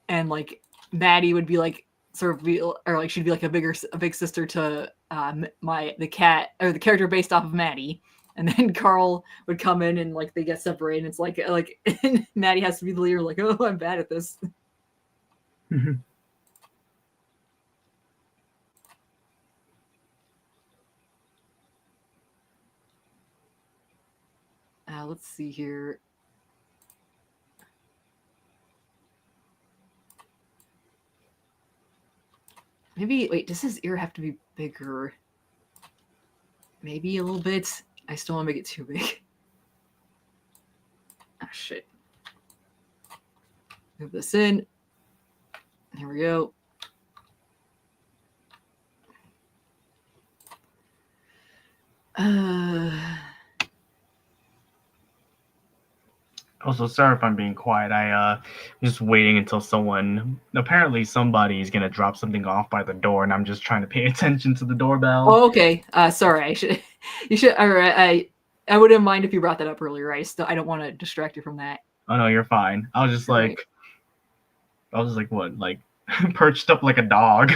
And like Maddie would be like sort of or like she'd be like a big sister to the cat, or the character based off of Maddie. And then Carl would come in and like they get separated. And it's like and Maddie has to be the leader. Like, oh, I'm bad at this. Let's see here. Maybe wait. Does his ear have to be bigger? Maybe a little bit. I still want to make it too big. Ah, shit. Move this in. Here we go. Also, sorry if I'm being quiet. I'm just waiting until somebody is gonna drop something off by the door, and I'm just trying to pay attention to the doorbell. Oh, okay. Sorry. You should. Or I wouldn't mind if you brought that up earlier. I don't want to distract you from that. Oh no, you're fine. I was just like, what, like perched up like a dog.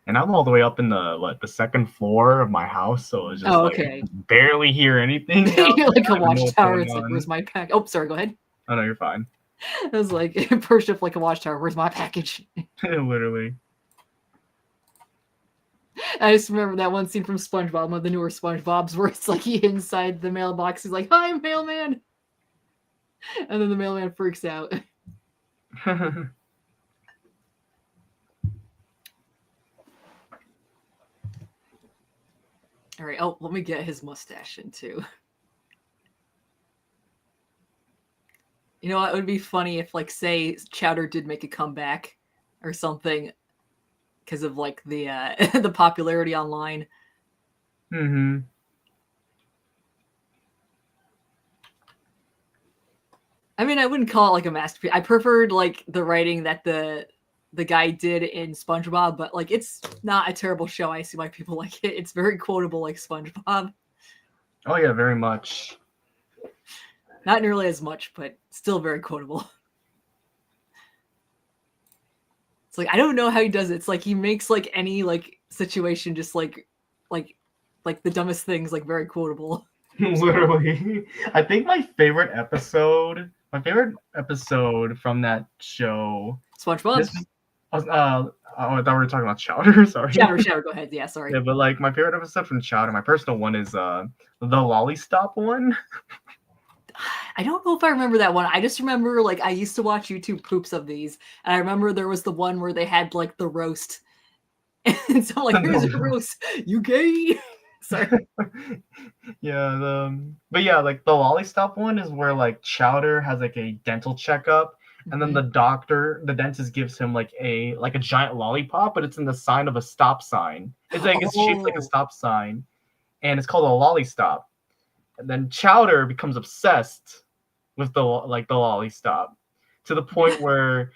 And I'm all the way up in the second floor of my house, so it's just okay. Barely hear anything. You're like a watchtower. It's like, where's my pack? Oh, sorry. Go ahead. Oh no, you're fine. I was like perched up like a watchtower. Where's my package? Literally. I just remember that one scene from SpongeBob, one of the newer SpongeBobs, where it's like he inside the mailbox. He's like, "Hi, mailman," and then the mailman freaks out. All right. Oh, let me get his mustache in too. You know what? It would be funny if, like, say, Chowder did make a comeback or something because of like the the popularity online. Mm-hmm. I mean, I wouldn't call it like a masterpiece. I preferred like the writing that the guy did in SpongeBob, but like it's not a terrible show. I see why people like it. It's very quotable, like SpongeBob. Oh yeah, very much. Not nearly as much, but still very quotable. It's like I don't know how he does it. It's like he makes like any like situation just like the dumbest things like very quotable. Literally. I think my favorite episode from that show. SpongeBob. I thought we were talking about Chowder. Sorry. Chowder. Go ahead. Yeah, sorry. Yeah, but like my favorite episode from Chowder, my personal one is the Lolly Stop one. I don't know if I remember that one. I just remember like I used to watch YouTube poops of these, and I remember there was the one where they had like the roast, and so like here's a roast, you gay. Sorry. Yeah, but yeah, like the Lolly Stop one is where like Chowder has like a dental checkup, and then the dentist gives him like a giant lollipop, but it's in the sign of a stop sign. It's like it's shaped like a stop sign, and it's called a Lolly Stop. And then Chowder becomes obsessed with the Lolly Stop to the point where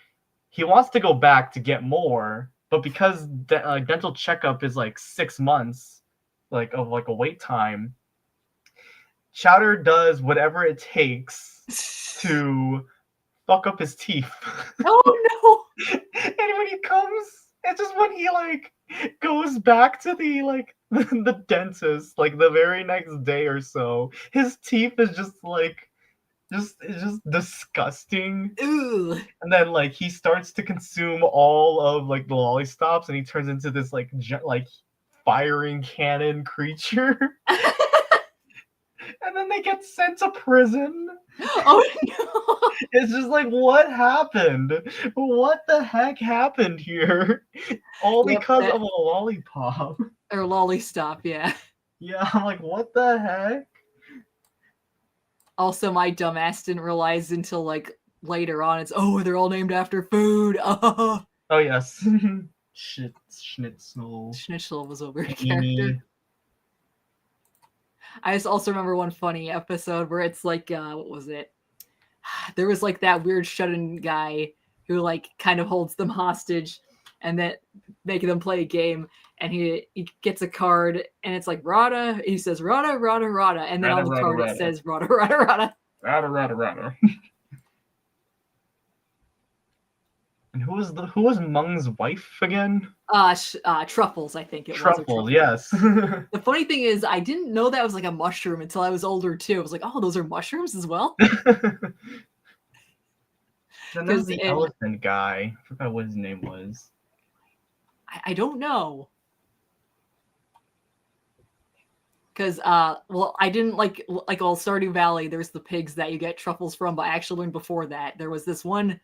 he wants to go back to get more, but because dental checkup is like 6 months, like of like a wait time, Chowder does whatever it takes to fuck up his teeth. Oh And when he comes, it's just when he like goes back to the like the dentist like the very next day or so, his teeth is just like it's just disgusting. no! Ooh. And then like he starts to consume all of like the lollistops, and he turns into this like like firing cannon creature. And then they get sent to prison. Oh no! It's just like, what happened? What the heck happened here? All Yep, because that- of a lollipop. Or lollystop, yeah. Yeah, I'm like, what the heck? Also, my dumbass didn't realize until like later on. It's they're all named after food. Oh, Oh yes. Shit, Schnitzel. Schnitzel was a weird Amy. character. I just also remember one funny episode where it's like, what was it? There was like that weird shut-in guy who like kind of holds them hostage, and then making them play a game. And he gets a card, and it's like Rada. He says Rada, Rada, Rada, and then Rada, on the Rada, card Rada. it says Rada, Rada, Rada. Rada, rada, rada. And who was Mung's wife again? Truffles, I think it was. Truffle, yes. The funny thing is, I didn't know that was like a mushroom until I was older too. I was like, oh, those are mushrooms as well. Then there's 'Cause the in- elephant guy. I forgot what his name was. I don't know. Because well, I didn't like all Stardew Valley. There's the pigs that you get truffles from, but I actually learned before that there was this one.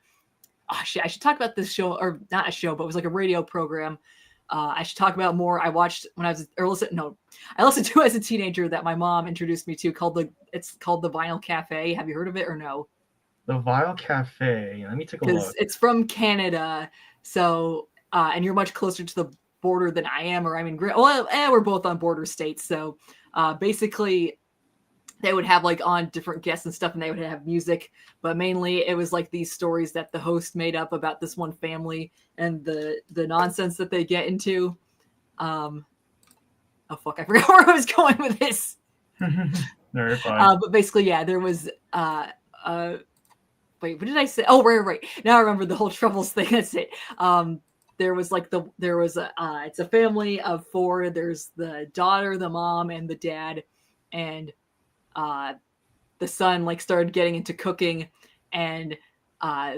Oh shit! I should talk about this show, or not a show, but it was like a radio program. I should talk about more. I watched when I was, I listened to as a teenager that my mom introduced me to it's called the Vinyl Cafe. Have you heard of it or no? The Vile Cafe. Let me take a Because look. it's from Canada, so and you're much closer to the border than I am, or I'm in we're both on border states, so basically they would have like on different guests and stuff, and they would have music, but mainly it was like these stories that the host made up about this one family and the nonsense that they get into. Oh fuck, I forgot where I was going with this. No, you're fine. But basically, yeah, there was wait, what did I say? Oh, right. Now I remember the whole Truffles thing. That's it. There was it's a family of 4. There's the daughter, the mom, and the dad, and the son like started getting into cooking, and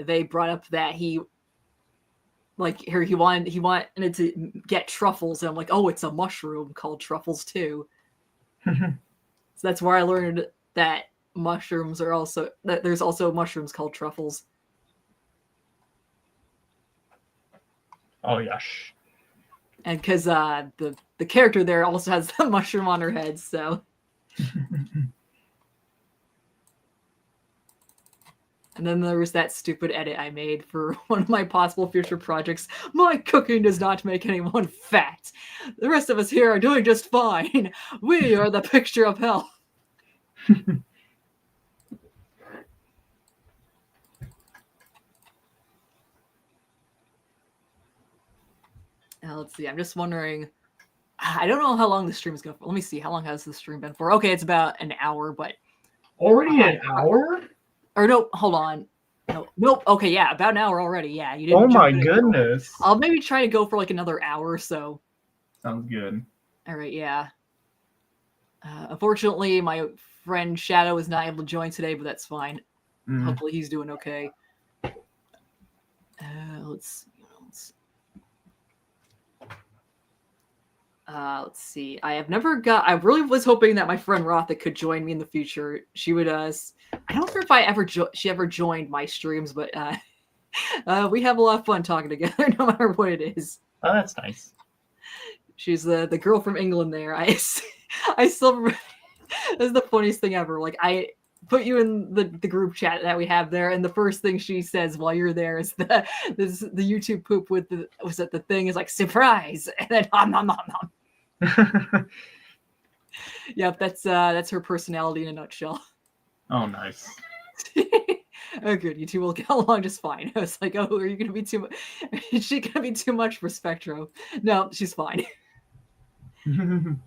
they brought up that he wanted to get truffles, and I'm like, oh, it's a mushroom called truffles too. So that's where I learned that there's also mushrooms called truffles. Oh yes. And because the character there also has the mushroom on her head, so. And then there was that stupid edit I made for one of my possible future projects. My cooking does not make anyone fat. The rest of us here are doing just fine. We are the picture of health. Now, let's see. I'm just wondering. I don't know how long the stream is going for. Let me see. How long has the stream been for? Okay, it's about an hour, but. Already an hour? Or no, hold on. Nope. Okay, yeah, about an hour already. Yeah, you didn't. Oh my jump in goodness. I'll maybe try to go for like another hour or so. Sounds good. All right, yeah. Unfortunately, my friend Shadow is not able to join today, but that's fine. Hopefully, he's doing okay. Let's see. I really was hoping that my friend Rotha could join me in the future. She would. I don't know if she ever joined my streams, but we have a lot of fun talking together, no matter what it is. Oh, that's nice. She's the girl from England. There, I still remember. This is the funniest thing ever. Like, I put you in the group chat that we have there, and the first thing she says while you're there is the YouTube poop with the thing is like surprise, and then nom. Yep, that's her personality in a nutshell. Oh, nice. Oh, good. You two will get along just fine. I was like, oh, are you going to be too much? Is she going to be too much for Spectro? No, she's fine. Oh, come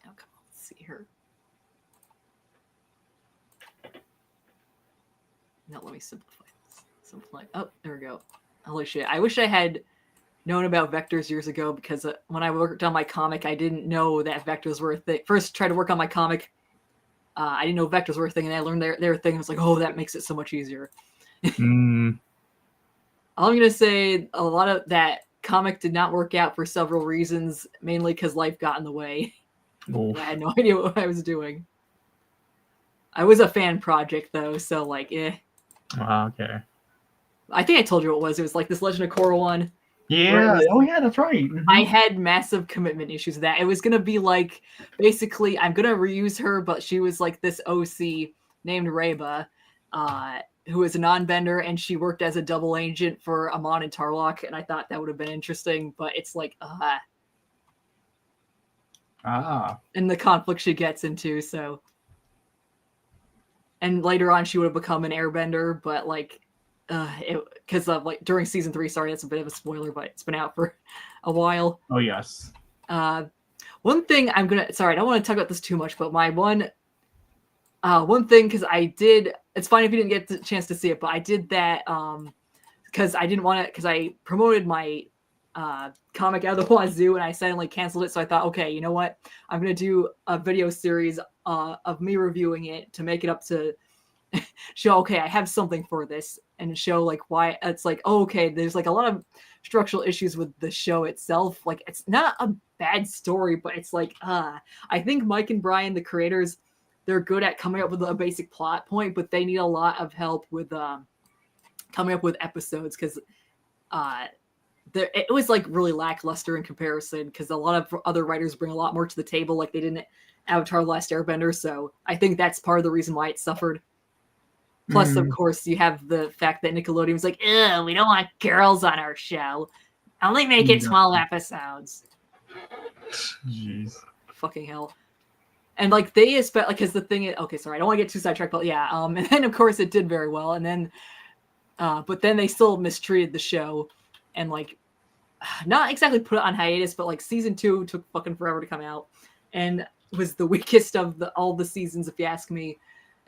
on. Let's see her. No, let me simplify this. Simplify. Oh, there we go. Holy shit. I wish I had known about vectors years ago because when I worked on my comic, I didn't know that vectors were a thing. First, tried to work on my comic. I didn't know vectors were a thing, and I learned their thing. I was like, oh, that makes it so much easier. All I'm going to say, a lot of that comic did not work out for several reasons, mainly because life got in the way. I had no idea what I was doing. I was a fan project, though, so, like, eh. Okay. I think I told you what it was. It was like this Legend of Korra one. Yeah. Oh, yeah, that's right. I had massive commitment issues with that. It was going to be like, basically, I'm going to reuse her, but she was like this OC named Reba, who is a non-bender, and she worked as a double agent for Amon and Tarlok, and I thought that would have been interesting, but it's like, and the conflict she gets into, so. And later on, she would have become an airbender, but like, because of like during season 3, sorry, that's a bit of a spoiler, but it's been out for a while. Oh, yes. One thing I don't want to talk about this too much, but my one thing, because it's fine if you didn't get the chance to see it, but I did that because I didn't want to, because I promoted my comic out of the wazoo and I suddenly canceled it. So I thought, okay, you know what? I'm going to do a video series of me reviewing it to make it up to show, okay, I have something for this, and show like why it's like, oh, okay, there's like a lot of structural issues with the show itself. Like, it's not a bad story, but it's like, I think Mike and Brian, the creators, they're good at coming up with a basic plot point, but they need a lot of help with coming up with episodes, because it was like really lackluster in comparison, because a lot of other writers bring a lot more to the table, like they didn't Avatar: The Last Airbender. So I think that's part of the reason why it suffered. Plus, of course, you have the fact that Nickelodeon was like, "Ew, we don't want girls on our show. Only make it small episodes." Jeez. Fucking hell. And like they expect, like, because the thing is, okay, sorry, I don't want to get too sidetracked, but yeah, and then of course it did very well, and then, but then they still mistreated the show, and like, not exactly put it on hiatus, but like season 2 took fucking forever to come out, and was the weakest of all the seasons, if you ask me.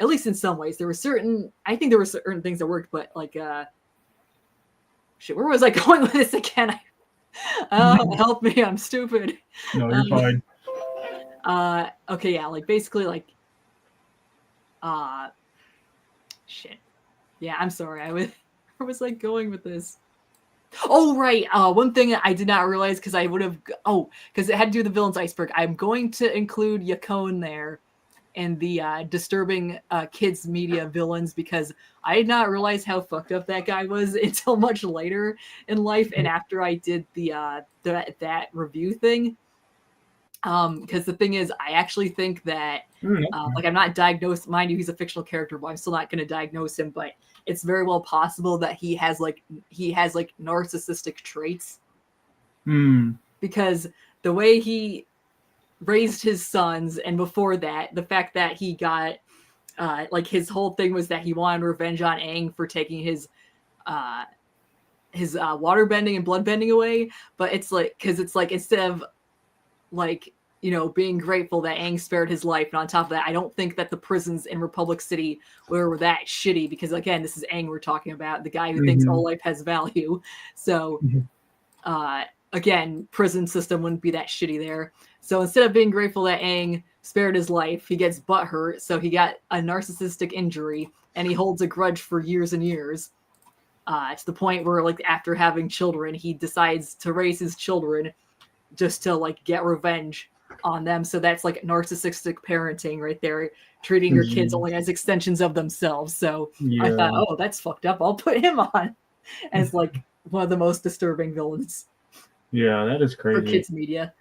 At least in some ways. I think there were certain things that worked, but like, shit, where was I going with this again? Help me, I'm stupid. No, you're fine. Okay, yeah, like basically like, shit. Yeah, I'm sorry. I was like going with this. Oh, right. One thing I did not realize, because I would have, because it had to do with the villain's iceberg. I'm going to include Yakone there and the disturbing kids media villains, because I did not realize how fucked up that guy was until much later in life, and after I did that review thing. Because the thing is, I actually think that like, I'm not diagnosed, mind you, he's a fictional character, but I'm still not going to diagnose him, but it's very well possible that he has narcissistic traits. Because the way he raised his sons, and before that, the fact that he got like, his whole thing was that he wanted revenge on Aang for taking his water bending and blood bending away. But it's like, because it's like, instead of like, you know, being grateful that Aang spared his life, and on top of that, I don't think that the prisons in Republic City were that shitty, because again, this is Aang we're talking about, the guy who thinks all life has value. So again, prison system wouldn't be that shitty there. So instead of being grateful that Aang spared his life, he gets butthurt, so he got a narcissistic injury, and he holds a grudge for years and years, to the point where, like, after having children, he decides to raise his children just to, like, get revenge on them. So that's like narcissistic parenting right there, treating your kids only as extensions of themselves. So I thought, oh, that's fucked up. I'll put him on as like one of the most disturbing villains. Yeah, that is crazy. For kids media.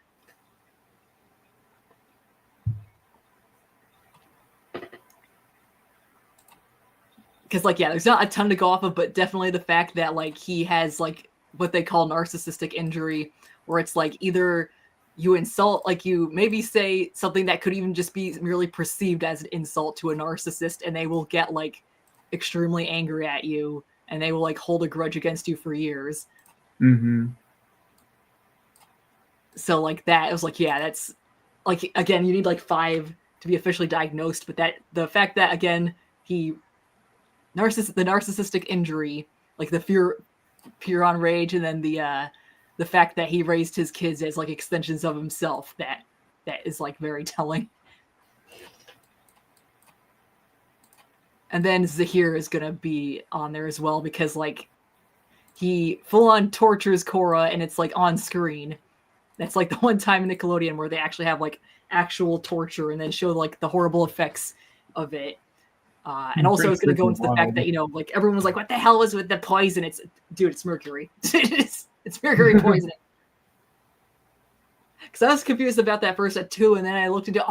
Because, like, yeah, there's not a ton to go off of, but definitely the fact that, like, he has, like, what they call narcissistic injury, where it's like either you insult, like you maybe say something that could even just be merely perceived as an insult to a narcissist, and they will get like extremely angry at you, and they will like hold a grudge against you for years. Mm-hmm. So like that, it was like, yeah, that's like, again, you need like 5 to be officially diagnosed, but that the fact that again the narcissistic injury, like the fear on rage, and then the fact that he raised his kids as like extensions of himself, that is like very telling. And then Zahir is gonna be on there as well, because like he full on tortures Korra, and it's like on screen. That's like the one time in Nickelodeon where they actually have like actual torture and then show like the horrible effects of it. And also it's going to go into the fact that, you know, like everyone was like, what the hell was with the poison? It's, dude, it's mercury. it's mercury poisoning. Because I was confused about that first at 2, and then I looked into,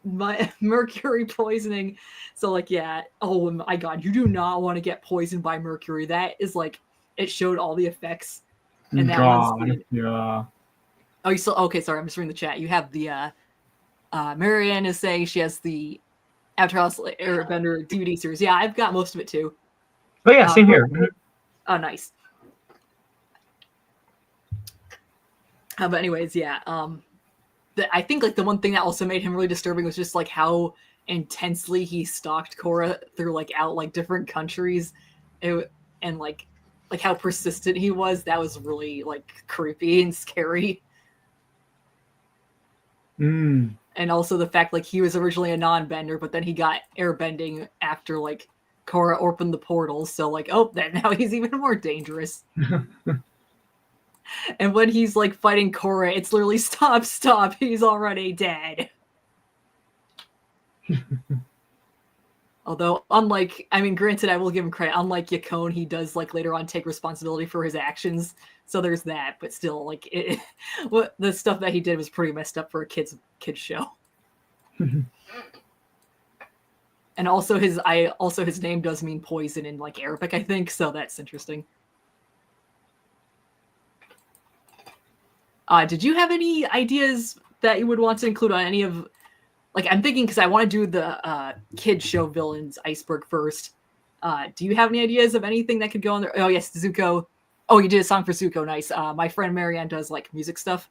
my mercury poisoning. So like, yeah, oh my God, you do not want to get poisoned by mercury. That is like, it showed all the effects. And that one, yeah. Oh, you still okay? Sorry, I'm just reading the chat. You have the Marianne is saying she has the Avatar: Airbender DVD series. Yeah, I've got most of it too. Oh yeah, same here. Oh, nice. But anyways, yeah. I think like the one thing that also made him really disturbing was just like how intensely he stalked Korra through like different countries, and like how persistent he was. That was really like creepy and scary. Mm. And also the fact like he was originally a non-bender, but then he got airbending after like Korra opened the portals. So like, oh, then now he's even more dangerous. And when he's like fighting Korra, it's literally stop, he's already dead. Although, granted, I will give him credit. Unlike Yakone, he does like later on take responsibility for his actions. So there's that. But still, like, what the stuff that he did was pretty messed up for a kids show. And also his name does mean poison in like Arabic, I think. So that's interesting. Did you have any ideas that you would want to include on any of? Like, I'm thinking, because I want to do the kids show villains iceberg first. Do you have any ideas of anything that could go on there? Oh, yes, Zuko. Oh, you did a song for Zuko. Nice. My friend Marianne does, like, music stuff.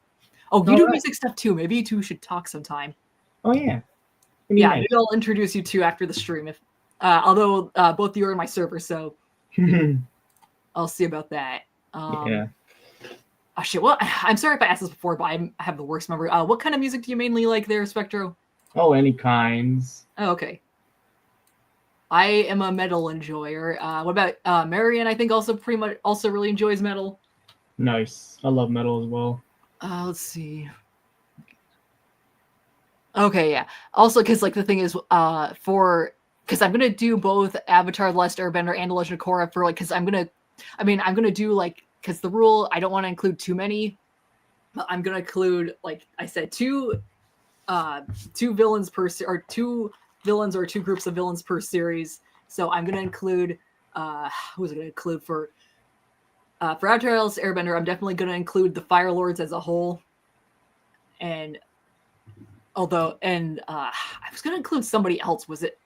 Oh, you do music stuff, too. Maybe you two should talk sometime. Oh, yeah. Yeah, maybe I'll introduce you two after the stream. Although both of you are in my server, so I'll see about that. Yeah. Oh, shit. Well, I'm sorry if I asked this before, but I have the worst memory. What kind of music do you mainly like there, Spectro? Oh, any kinds. Oh, okay. I am a metal enjoyer. What about Marianne? I think also pretty much also really enjoys metal. Nice. I love metal as well. Let's see. Okay, yeah. Also, because like the thing is, because I'm gonna do both Avatar: The Last Airbender and The Legend of Korra for like, because I'm gonna do like, because the rule I don't want to include too many. I'm gonna include, like I said, two villains per or two villains or two groups of villains per series. So I'm gonna include who's it gonna include for Avatar: The Last Airbender? I'm definitely gonna include the Fire Lords as a whole, and I was gonna include somebody else. Was it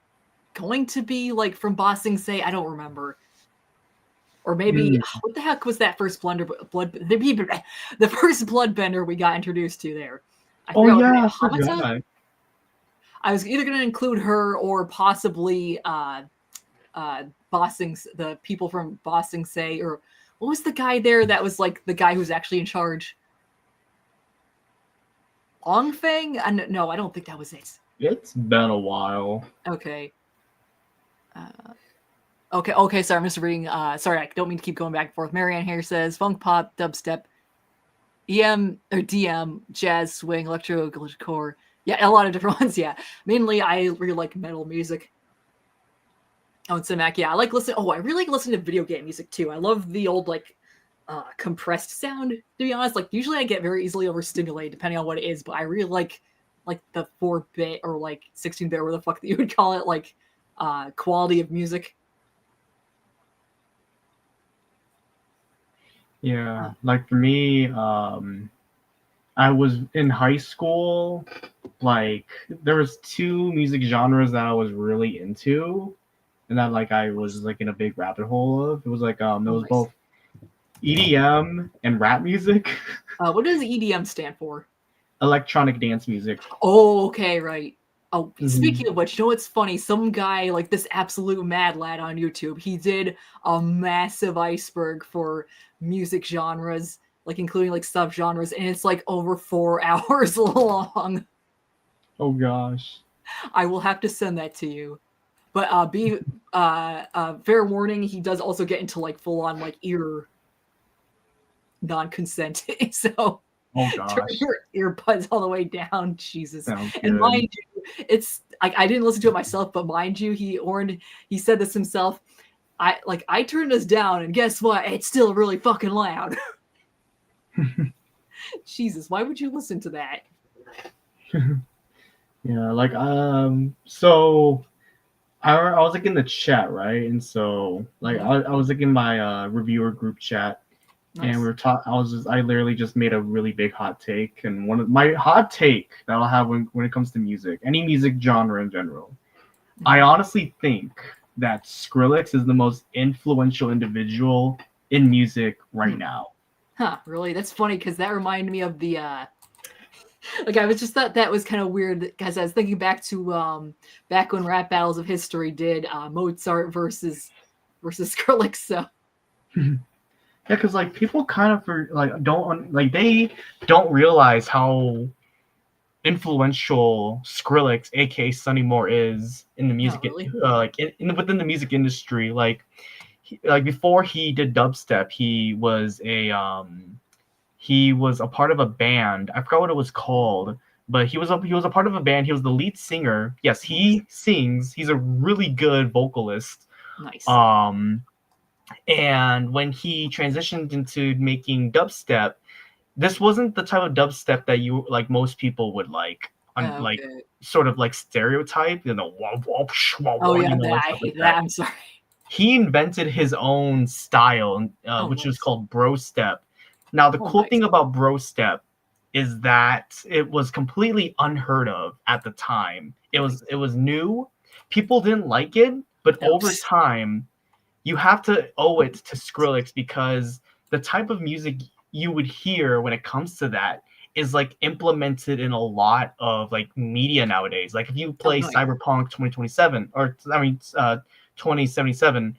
going to be like from Ba Sing Se? I don't remember. Or maybe what the heck was that first the first bloodbender we got introduced to there? I forgot. I was either going to include her or possibly the people from Ba Sing Se, or what was the guy there that was like the guy who's actually in charge? Long Feng? No, I don't think that was it. It's been a while. Okay. Okay, sorry, I'm just reading. Sorry, I don't mean to keep going back and forth. Marianne here says funk, pop, dubstep, EM or DM, jazz, swing, electro, glitchcore. Yeah, a lot of different ones. Yeah, mainly I really like metal music. Oh, and Simac, yeah, I like listening. Oh, I really like listening to video game music too. I love the old like compressed sound. To be honest, like usually I get very easily overstimulated depending on what it is, but I really like the 4-bit or like 16-bit, or the fuck that you would call it, like quality of music. Yeah, like for me, I was in high school. Like there was two music genres that I was really into, and that like I was like in a big rabbit hole of. It was like it Oh, was nice. both EDM and rap music, What does EDM stand for? electronic dance music. Oh, okay, right. Oh, Mhm. speaking of which, you know what's funny? Some guy, like this absolute mad lad on YouTube, he did a massive iceberg for music genres, like including like subgenres, and it's like over 4 hours long. Oh gosh. I will have to send that to you. But be fair warning, he does also get into like full on like ear non-consenting. So Oh turn gosh. your earbuds all the way down, Jesus. Sounds And mind good. you, it's I didn't listen to it myself, but mind you, he said this himself. I turned this down, and guess what? It's still really fucking loud. Jesus, why would you listen to that? Yeah, like so I was like in the chat, right? And so like Mhm. I was like in my reviewer group chat, and we Nice. were talking. I literally just made a really big hot take, and one of my hot take that I'll have when it comes to music, any music genre in general. I Mhm. honestly think that Skrillex is the most influential individual in music right Hmm. now. Huh, really? That's funny because that reminded me of the like I was just thought that was kind of weird because I was thinking back to back when Rap Battles of History did Mozart versus Skrillex. So Yeah, because like people kind of like don't like they don't realize how influential Skrillex, aka Sonny Moore, is in the no, music, really. like within the music industry. Like before he did dubstep, he was a part of a band. I forgot what it was called, but he was a part of a band. He was the lead singer. Yes, Nice, he sings. He's a really good vocalist. nice. Um, and when he transitioned into making dubstep, this wasn't the type of dubstep that you like most people would like Okay. sort of like stereotype, wah, wah, psh, wah, Oh wah, yeah, like I stuff like hate that. that. I'm sorry. He invented his own style, Oh, which was nice. called bro step. Now, the Oh, cool nice. thing about bro step is that it was completely unheard of at the time. Nice. It was new. People didn't like it, but Oh, over time, you have to owe it to Skrillex because the type of music you would hear when it comes to that is like implemented in a lot of like media nowadays. Like if you oh, play nice. Cyberpunk 2027 or 2077,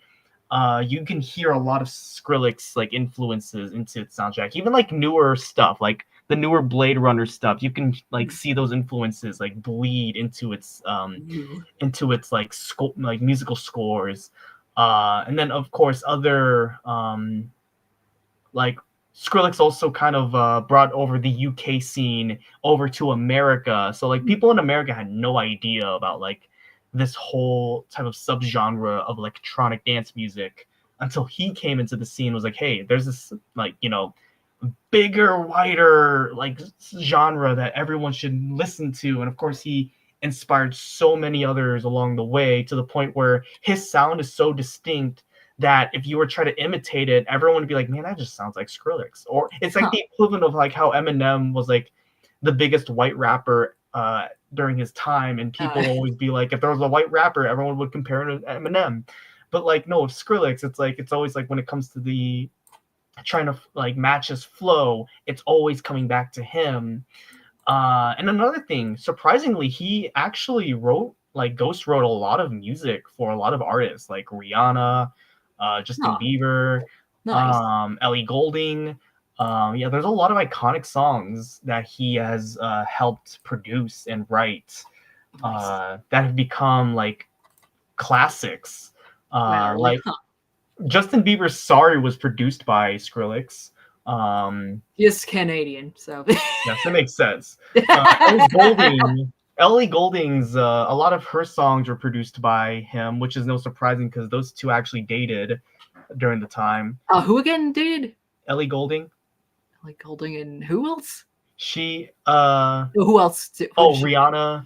you can hear a lot of Skrillex like influences into its soundtrack. Even like newer stuff, like the newer Blade Runner stuff, you can like Hmm. see those influences like bleed Ooh. into its like like musical scores. And then of course other like Skrillex also kind of brought over the UK scene over to America. So like people in America had no idea about like this whole type of subgenre of electronic dance music until he came into the scene. Was like, hey, there's this like bigger, wider like genre that everyone should listen to. And of course, he inspired so many others along the way to the point where his sound is so distinct that if you were trying to imitate it, everyone would be like, "Man, that just sounds like Skrillex." Or it's like Huh. the equivalent of like how Eminem was like the biggest white rapper during his time, and people Uh, would always be like, if there was a white rapper, everyone would compare him to Eminem. But like, no, with Skrillex, it's always like when it comes to the trying to like match his flow, it's always coming back to him. And another thing, surprisingly, he actually ghost wrote a lot of music for a lot of artists like Rihanna, Justin huh. Bieber, Nice. Ellie Goulding. Yeah, there's a lot of iconic songs that he has helped produce and write Nice. that have become like classics. Wow, really? Like Huh. Justin Bieber's "Sorry" was produced by Skrillex. He is Canadian, so. Yes, that makes sense. Ellie Goulding, Ellie Goulding's a lot of her songs were produced by him, which is no surprising because those two actually dated during the time. Who again dated? Ellie Goulding, Like Holding and who else? she Oh, who else? Who did oh she? Rihanna,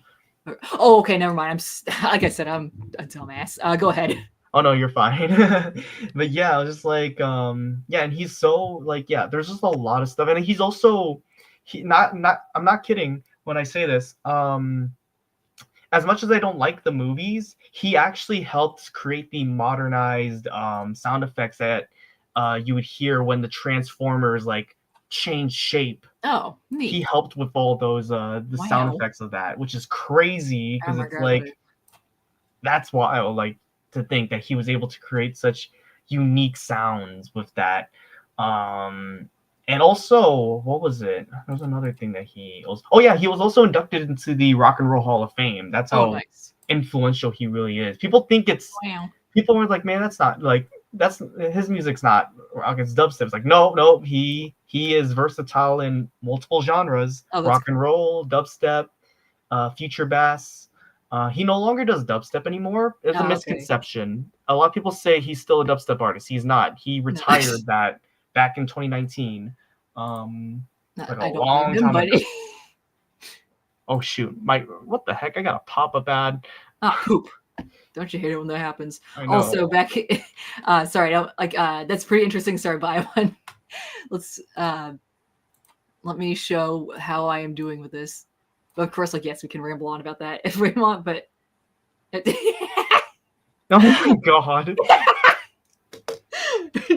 Oh, okay, never mind. Like I said, I'm a dumbass. Go ahead. Oh no, you're fine. But yeah, I was just like, yeah, and he's so like, yeah, there's just a lot of stuff, and he's also, I'm not kidding when I say this. As much as I don't like the movies, he actually helped create the modernized sound effects that you would hear when the Transformers like change shape. Oh, He neat. helped with all those the sound Wow. effects of that, which is crazy Oh because my it's god. like that's wild, like to think that he was able to create such unique sounds with that. And also, what was it? There was another thing that he was. Oh yeah, he was also inducted into the Rock and Roll Hall of Fame. That's Oh, how nice. influential he really is. People think it's Wow. people were like, man, that's not like that's his music's not rock, it's dubstep. It's like no, he is versatile in multiple genres, Oh, that's rock and roll, dubstep, future bass. He no longer does dubstep anymore. It's a oh, okay. misconception. A lot of people say he's still a dubstep artist. He's not. He No. retired that back in 2019. No, Like a I don't blame long him, time but ago. Oh shoot, what the heck? I got a pop up ad. poop. Don't you hate it when that happens? I know. Also, back. Sorry, I don't, like that's pretty interesting. Sorry, buy one. Let's let me show how I am doing with this. But of course, like yes, we can ramble on about that if we want, but. Oh my god.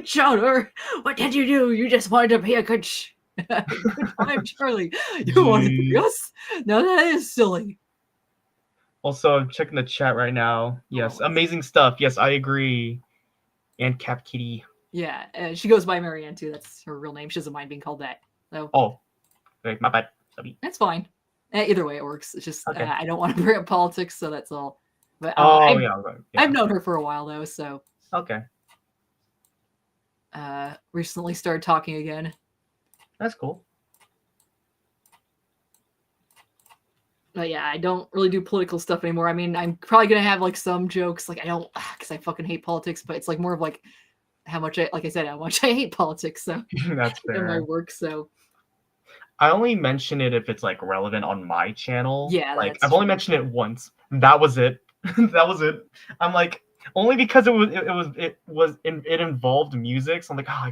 Chowder, what did you do? You just wanted to be a good good time, Charlie. You wanted to be Jeez. us? No, that is silly. Also, I'm checking the chat right now. Yes, Oh, amazing stuff. Yes, I agree. And Cap Kitty. yeah, she goes by Marianne too. That's her real name. She doesn't mind being called that. So Oh, wait, my bad. Sorry. that's fine. Either way, it works. It's just Okay. I don't want to bring up politics, so that's all. But Oh yeah, right. Yeah. I've known her for a while though, so Okay, recently started talking again. that's cool. But yeah, I don't really do political stuff anymore. I mean, I'm probably gonna have like some jokes, like I don't, because I fucking hate politics. But it's like more of like how much I, like I said, how much I hate politics. So That's in my fair. work, so I only mention it if it's like relevant on my channel. yeah, Like that's I've only true. mentioned it once. That was it. That was it. I'm like only because it involved music. So I'm like, oh,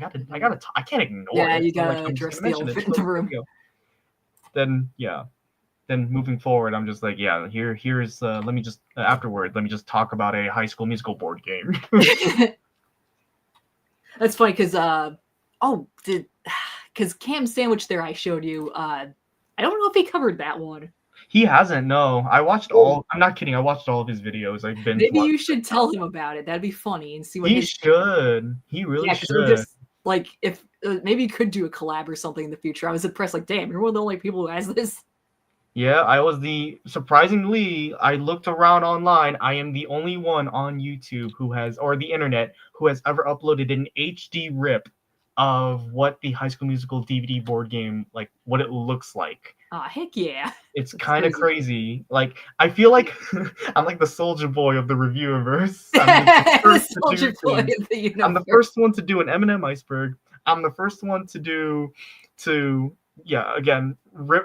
I can't ignore Yeah, it. you So I'm like, gotta I'm just address gonna the mention it. elephant in So the here we room. go. Then yeah. Then moving forward, I'm just like, yeah, here's let me just afterward, let me just talk about a High School Musical board game. That's funny because because Cam Sandwich there I showed you. I don't know if he covered that one. He hasn't. No, I watched all. I'm not kidding. I watched all of his videos. I've been. Maybe you should tell him about it. That'd be funny and see what He his should. He really yeah, because it would should. just like if maybe you could do a collab or something in the future. I was impressed. Like, damn, you're one of the only people who has this. Yeah, I was surprisingly, I looked around online. I am the only one on YouTube who has, or the internet, who has ever uploaded an HD rip of what the High School Musical DVD board game, like what it looks like. Heck yeah. It's That's kind of crazy. Like I feel like I'm like the soldier boy of the reviewerverse. I'm the The first to do soldier boy things. of the universe. I'm the first one to do an M&M iceberg. I'm the first one yeah, again,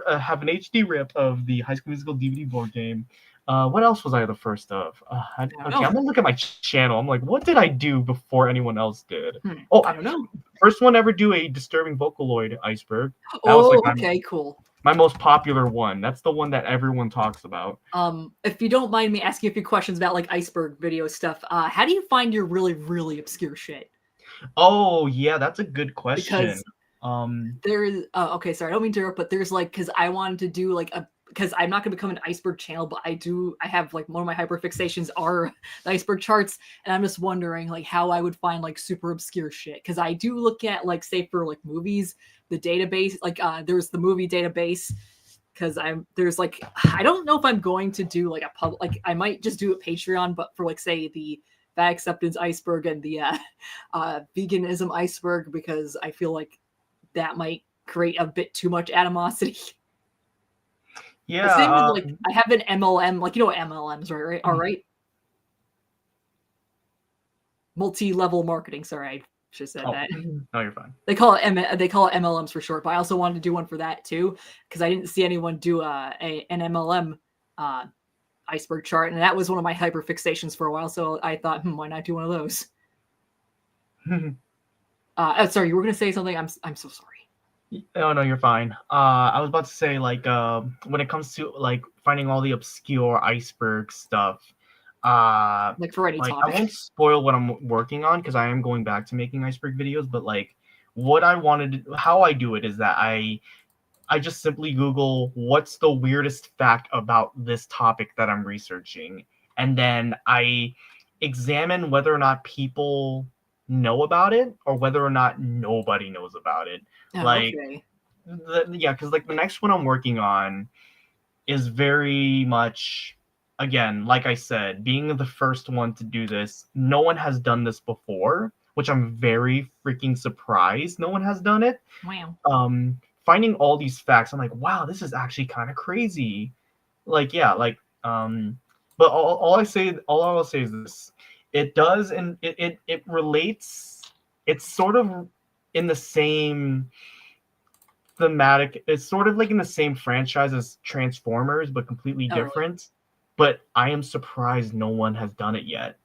have an HD rip of the High School Musical DVD board game. What else was I the first of? Okay, I'm gonna look at my channel. I'm like, what did I do before anyone else did? Oh, I don't know. First one ever do a disturbing Vocaloid iceberg. That Oh, was like okay, cool. my most popular one. That's the one that everyone talks about. If you don't mind me asking a few questions about like iceberg video stuff, how do you find your really, really obscure shit? Oh yeah, that's a good question. Because there is okay, sorry, I don't mean to interrupt, but there's like because I wanted to do like a because I'm not gonna become an iceberg channel, but I have like one of my hyperfixations are the iceberg charts, and I'm just wondering like how I would find like super obscure shit. Because I do look at like say for like movies, the database, like there's the movie database. Because there's like I don't know if I'm going to do like a like I might just do a Patreon, but for like say the fat acceptance iceberg and the veganism iceberg, because I feel like that might create a bit too much animosity. Yeah. The same with like I have an MLM, like you know what MLMs are, right? All right. Multi-level marketing. Sorry, I should have said that. No, you're fine. They call it MLMs for short, but I also wanted to do one for that too because I didn't see anyone do an MLM iceberg chart, and that was one of my hyperfixations for a while. So I thought, why not do one of those? Sorry, you were gonna say something. I'm so sorry. Oh no, you're fine. I was about to say like when it comes to like finding all the obscure iceberg stuff, Like for any like I topic. won't spoil what I'm working on because I am going back to making iceberg videos. But like what I wanted, how I do it is that I just simply Google what's the weirdest fact about this topic that I'm researching, and then I examine whether or not people know about it or whether or not nobody knows about it. Oh, Like, okay. yeah, because like the next one I'm working on is very much, again, like I said, being the first one to do this, no one has done this before, which I'm very freaking surprised no one has done it. Wow. Finding all these facts, I'm like, wow, this is actually kind of crazy. Like, yeah, like, but all I will say is this: it does, and it relates. It's sort of in the same thematic. It's sort of like in the same franchise as Transformers, but completely Oh, really? different. But I am surprised no one has done it yet.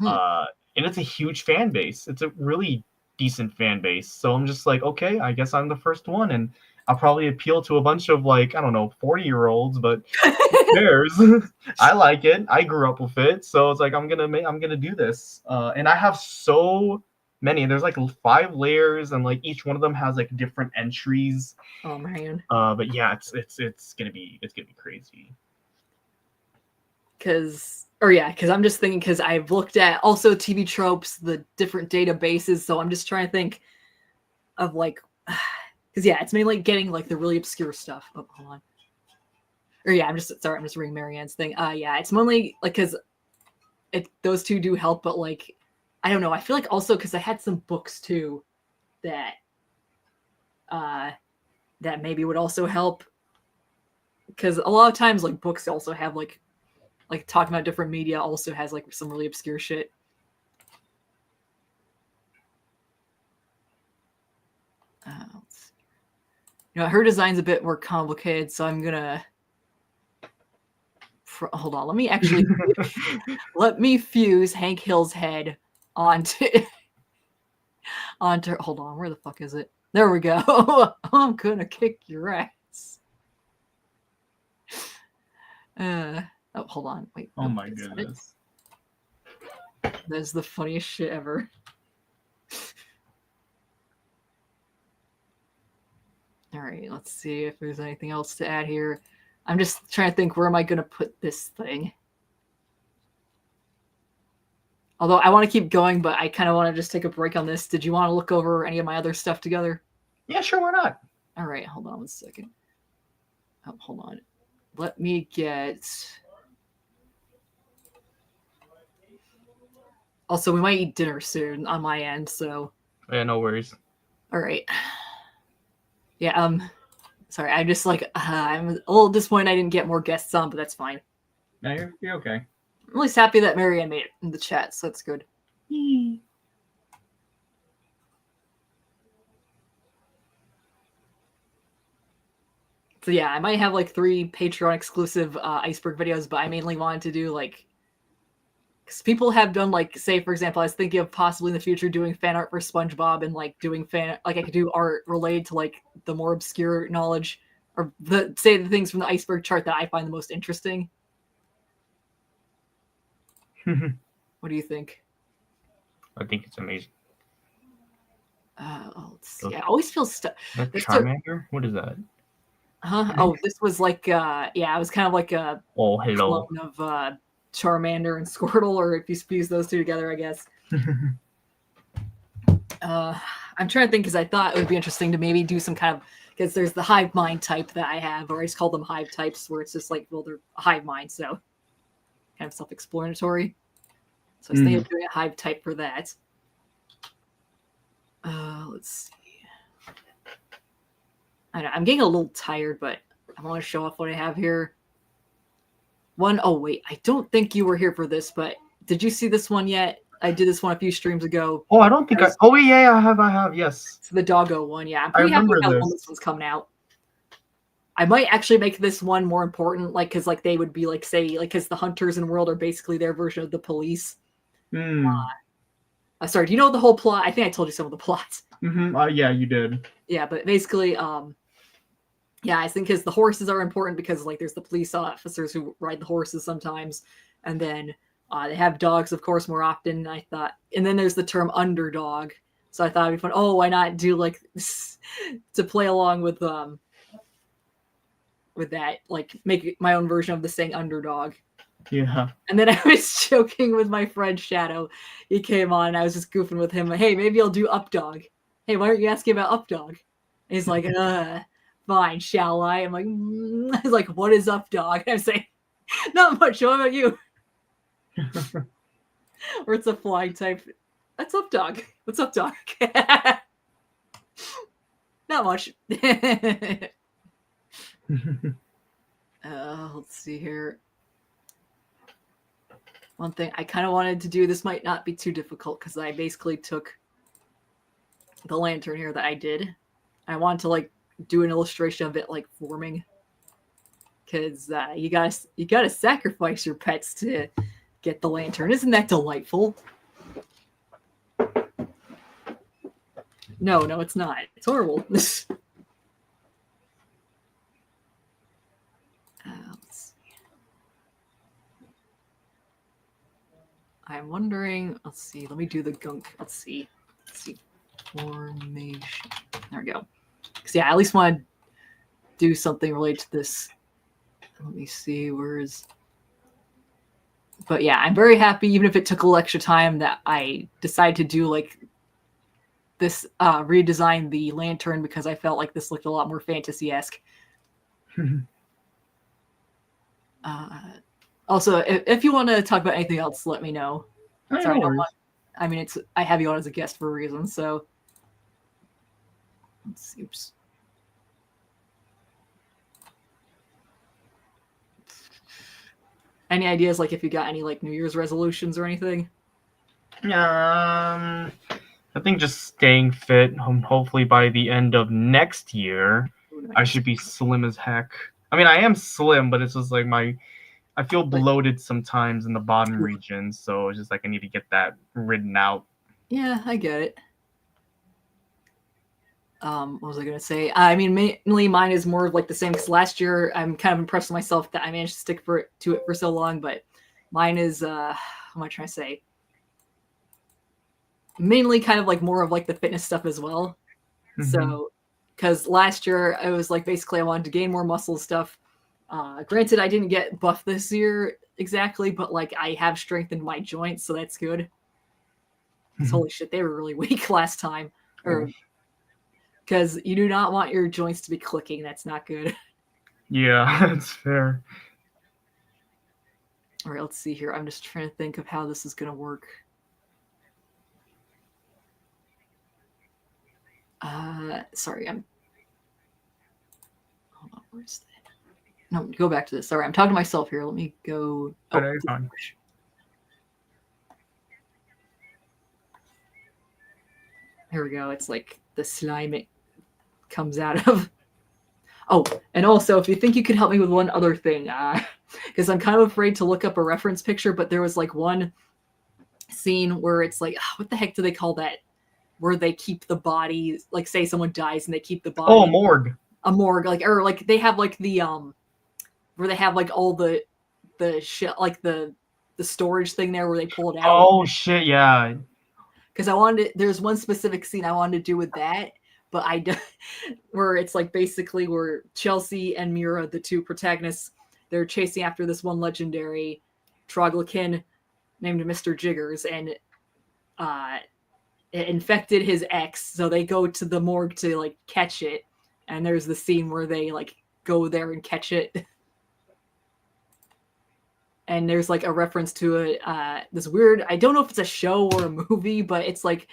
And it's a huge fan base. It's a really decent fan base. So I'm just like, okay, I guess I'm the first one, and I'll probably appeal to a bunch of like, I don't know, 40-year-olds, but who cares? I like it. I grew up with it, so it's like I'm gonna do this. And I have so many. There's like 5 layers, and like each one of them has like different entries. Oh man. But yeah, it's gonna be crazy. Because I'm just thinking, because I've looked at also TV tropes, the different databases, so I'm just trying to think of like, because yeah, it's mainly like getting like the really obscure stuff. Oh, hold on. Or yeah, I'm just reading Marianne's thing. Yeah, it's mainly like because those two do help, but like I don't know. I feel like also because I had some books too that that maybe would also help, because a lot of times like books also have like talking about different media also has like some really obscure shit. Her design's a bit more complicated, so I'm gonna hold on. Let me actually let me fuse Hank Hill's head onto hold on, where the fuck is it? There we go. I'm gonna kick your ass. Oh, hold on. Wait. Oh my goodness. That's the funniest shit ever. All right, let's see if there's anything else to add here. I'm just trying to think, where am I going to put this thing? Although I want to keep going, but I kind of want to just take a break on this. Did you want to look over any of my other stuff together? Yeah, sure, why not? All right, hold on one second. Oh, hold on. Let me get... Also, we might eat dinner soon on my end, so... Yeah, no worries. All right. Yeah, sorry, I'm just like, I'm a little disappointed I didn't get more guests on, but that's fine. No, you're okay. I'm at least happy that Marianne made it in the chat, so that's good. So yeah, I might have like 3 Patreon exclusive iceberg videos, but I mainly wanted to do like, because people have done like, say for example, I was thinking of possibly in the future doing fan art for SpongeBob, and like doing I could do art related to like the more obscure knowledge, or the things from the iceberg chart that I find the most interesting. What do you think? I think it's amazing. Let's see. I always feel stuck. That Charmander? What is that? Huh? Oh, this was like yeah, it was kind of like a hello clone of Charmander and Squirtle, or if you fuse those two together, I guess. I'm trying to think, because I thought it would be interesting to maybe do some kind of, because there's the hive mind type that I have, or I just call them hive types, where it's just like, well, they're a hive mind, so kind of self-explanatory. So I was thinking of doing a hive type for that. Let's see. I know, I'm getting a little tired, but I want to show off what I have here. Oh wait, I don't think you were here for this, but did you see this one yet? I did this one a few streams ago. Oh, I don't think oh yeah, I have, yes. It's the doggo one, yeah. I'm pretty happy with how long this one's coming out. I might actually make this one more important, like, because like they would be like, say, like, because the hunters in the world are basically their version of the police. Sorry, do you know the whole plot? I think I told you some of the plots. Yeah, you did. Yeah, but basically, yeah, I think because the horses are important because like there's the police officers who ride the horses sometimes, and then they have dogs, of course, more often. I thought, and then there's the term underdog. So I thought it'd be fun. Oh, why not do like to play along with that, like make my own version of the saying underdog. Yeah. And then I was joking with my friend Shadow. He came on and I was just goofing with him. Hey, maybe I'll do Updog. Hey, why aren't you asking about Updog? And he's like, fine, shall I? I'm like, He's like, what is Updog? And I'm saying, not much. What about you? Or it's a flying type. That's Updog. What's up, dog? Not much. Let's see here. One thing I kind of wanted to do, this might not be too difficult because I basically took the lantern here that I did. I wanted to like do an illustration of it like forming, because you gotta sacrifice your pets to get the lantern. Isn't that delightful? No, it's not. It's horrible. Let's see. I'm wondering. Let's see. Let me do the gunk. Let's see. Formation. There we go. Because yeah, I at least want to do something related to this. Let me see. But yeah, I'm very happy, even if it took a little extra time, that I decided to do like this redesign the lantern, because I felt like this looked a lot more fantasy-esque. Also, if you want to talk about anything else, let me know. Sorry, I have you on as a guest for a reason, so let's see. Oops. Any ideas, like if you got any like New Year's resolutions or anything? I think just staying fit. Hopefully by the end of next year, I should be slim as heck. I mean, I am slim, but it's just like I feel bloated sometimes in the bottom region, so it's just like I need to get that ridden out. Yeah, I get it. What was I gonna say? I mean, mainly mine is more of like the same, because last year I'm kind of impressed with myself that I managed to stick to it for so long. But mine is what am I trying to say? Mainly kind of like more of like the fitness stuff as well. So, because last year I was like basically I wanted to gain more muscle stuff. Granted, I didn't get buff this year exactly, but like I have strengthened my joints, so that's good. Because holy shit, they were really weak last time. Because you do not want your joints to be clicking. That's not good. Yeah, that's fair. All right, let's see here. I'm just trying to think of how this is going to work. Sorry, hold on, where's that? No, go back to this. Sorry, I'm talking to myself here. Let me go. Fine. Here we go. It's like the slime it comes out of. Oh, and also, if you think you could help me with one other thing, because I'm kind of afraid to look up a reference picture, but there was like one scene where it's like, what the heck do they call that? Where they keep the body, like say someone dies and they keep the body. Oh, morgue. A morgue, or like they have like the where they have like all the shit, like the storage thing there where they pull it out. Oh shit, yeah. Because there's one specific scene I wanted to do with that, but where it's like basically where Chelsea and Mira, the two protagonists, they're chasing after this one legendary troglodyte named Mr. Jiggers, and it infected his ex, so they go to the morgue to like catch it, and there's the scene where they like go there and catch it. And there's like a reference to it, this weird, I don't know if it's a show or a movie, but it's like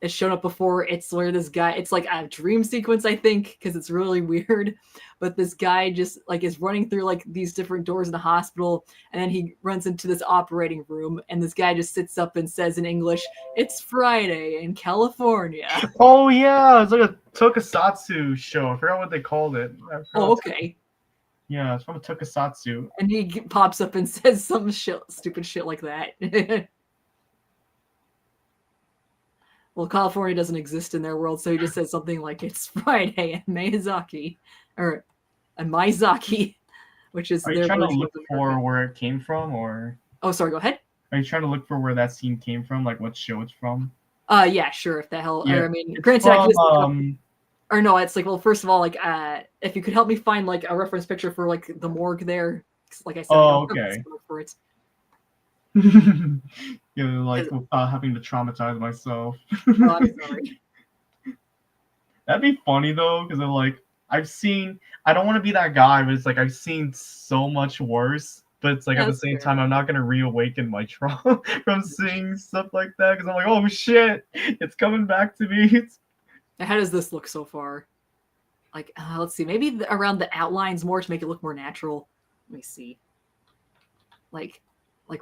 it's shown up before. It's where this guy, it's like a dream sequence, I think, because it's really weird. But this guy just like is running through like these different doors in the hospital, and then he runs into this operating room, and this guy just sits up and says in English, "It's Friday in California." Oh yeah, it's like a tokusatsu show. I forgot what they called it. Oh, okay. Yeah, it's from a tokusatsu. And he pops up and says some stupid shit like that. Well, California doesn't exist in their world, so he just says something like "It's Friday" and Miyazaki, or Miyazaki, which is Are you their trying to version look of for America. where it came from, or Oh, sorry. Go ahead. are you trying to look for where that scene came from, like what show it's from? Yeah, sure. If the hell, Yeah, or I mean, granted, I can just look up, From or no, it's like, well, first of all, like, if you could help me find like a reference picture for like the morgue there, 'cause, like I said, I oh, don't have okay. to look for it. You know, like without having to traumatize myself. Oh, I'm sorry. That'd be funny though, because I'm like, I've seen. I don't want to be that guy, but it's like I've seen so much worse. But it's like Yeah, at the that's same fair. time, I'm not gonna reawaken my trauma from seeing stuff like that because I'm like, oh shit, it's coming back to me. It's How does this look so far? Like, let's see, maybe around the outlines more to make it look more natural. Let me see. Like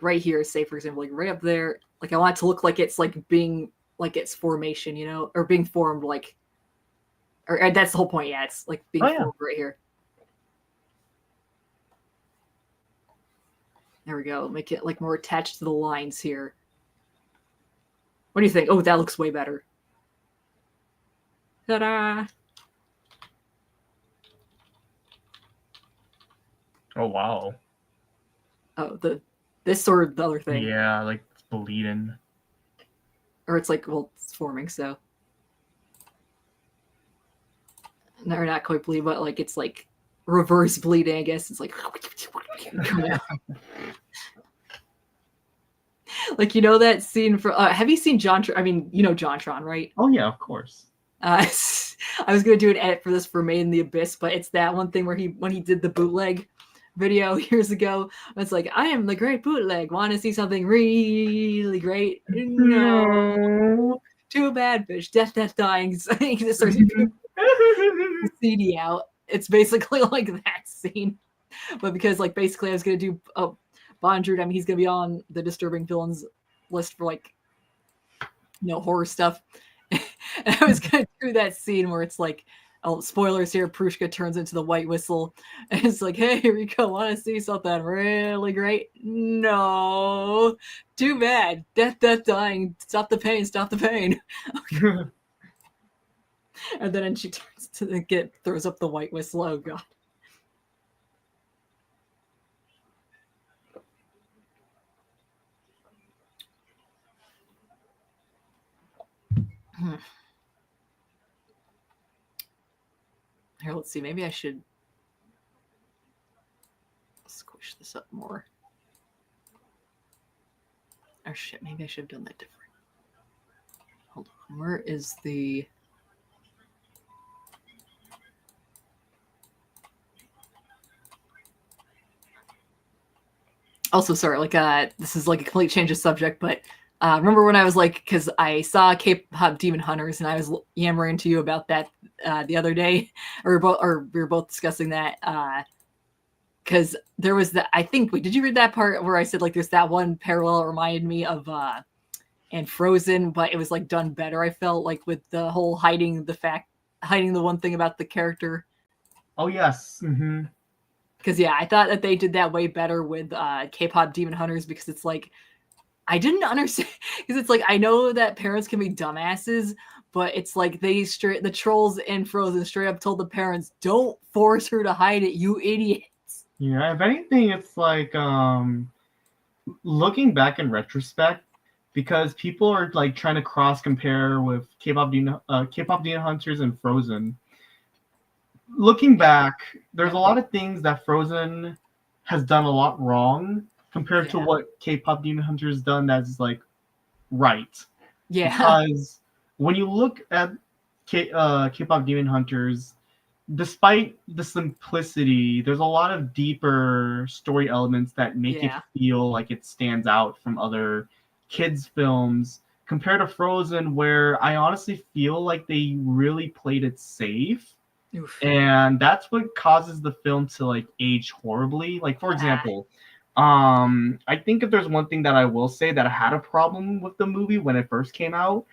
right here, say for example, like right up there. Like I want it to look like it's like being like it's formation, you know, or being formed like, or that's the whole point. Yeah, it's like being oh yeah. formed right here. There we go. Make it like more attached to the lines here. What do you think? Oh, that looks way better. Ta-da! Oh wow. Oh, this or the other thing. Yeah, like it's bleeding. Or it's like, well, it's forming, so. No, or not quite bleed, but like it's like reverse bleeding, I guess. It's like like, you know that scene for have you seen Jontron? I mean, you know Jontron, right? Oh yeah, of course. I was gonna do an edit for this for Made in the Abyss, but it's that one thing where when he did the bootleg video years ago, it's like, I am the great bootleg. Want to see something really great? No. Too bad, bitch. Death, dying. He just starts the CD out. It's basically like that scene, but because like basically I was gonna do Bondrewd. I mean, he's gonna be on the disturbing villains list for like, you know, horror stuff. And I was gonna do that scene where it's like, oh, spoilers here, Prushka turns into the White Whistle, and it's like, hey, Rico, want to see something really great? No, too bad. Death, dying. Stop the pain. Stop the pain. And then she turns to throws up the White Whistle. Oh god. Here, let's see. Maybe I should squish this up more. Oh shit, maybe I should have done that different. Hold on. Where is the... Also, sorry, like this is like a complete change of subject, but remember when I was like, because I saw K-pop Demon Hunters and I was yammering to you about that the other day, or we were both discussing that because there was that, I think, wait, did you read that part where I said like there's that one parallel that reminded me of and Frozen, but it was like done better, I felt, like with the whole hiding the one thing about the character. Oh yes. Mm-hmm. Because yeah, I thought that they did that way better with K-pop Demon Hunters, because it's like, I didn't understand, because it's like, I know that parents can be dumbasses, but it's like the trolls in Frozen straight up told the parents, don't force her to hide it, you idiots. Yeah, if anything, it's like looking back in retrospect, because people are like trying to cross compare with K-pop Demon Hunters and Frozen. Looking back, there's a lot of things that Frozen has done a lot wrong compared to what K-pop Demon Hunters done that's like right. Yeah. Because when you look at K-pop Demon Hunters, despite the simplicity, there's a lot of deeper story elements that make it feel like it stands out from other kids' films compared to Frozen, where I honestly feel like they really played it safe. Oof. And that's what causes the film to like age horribly. Like for Ah. example, I think if there's one thing that I will say that I had a problem with the movie when it first came out,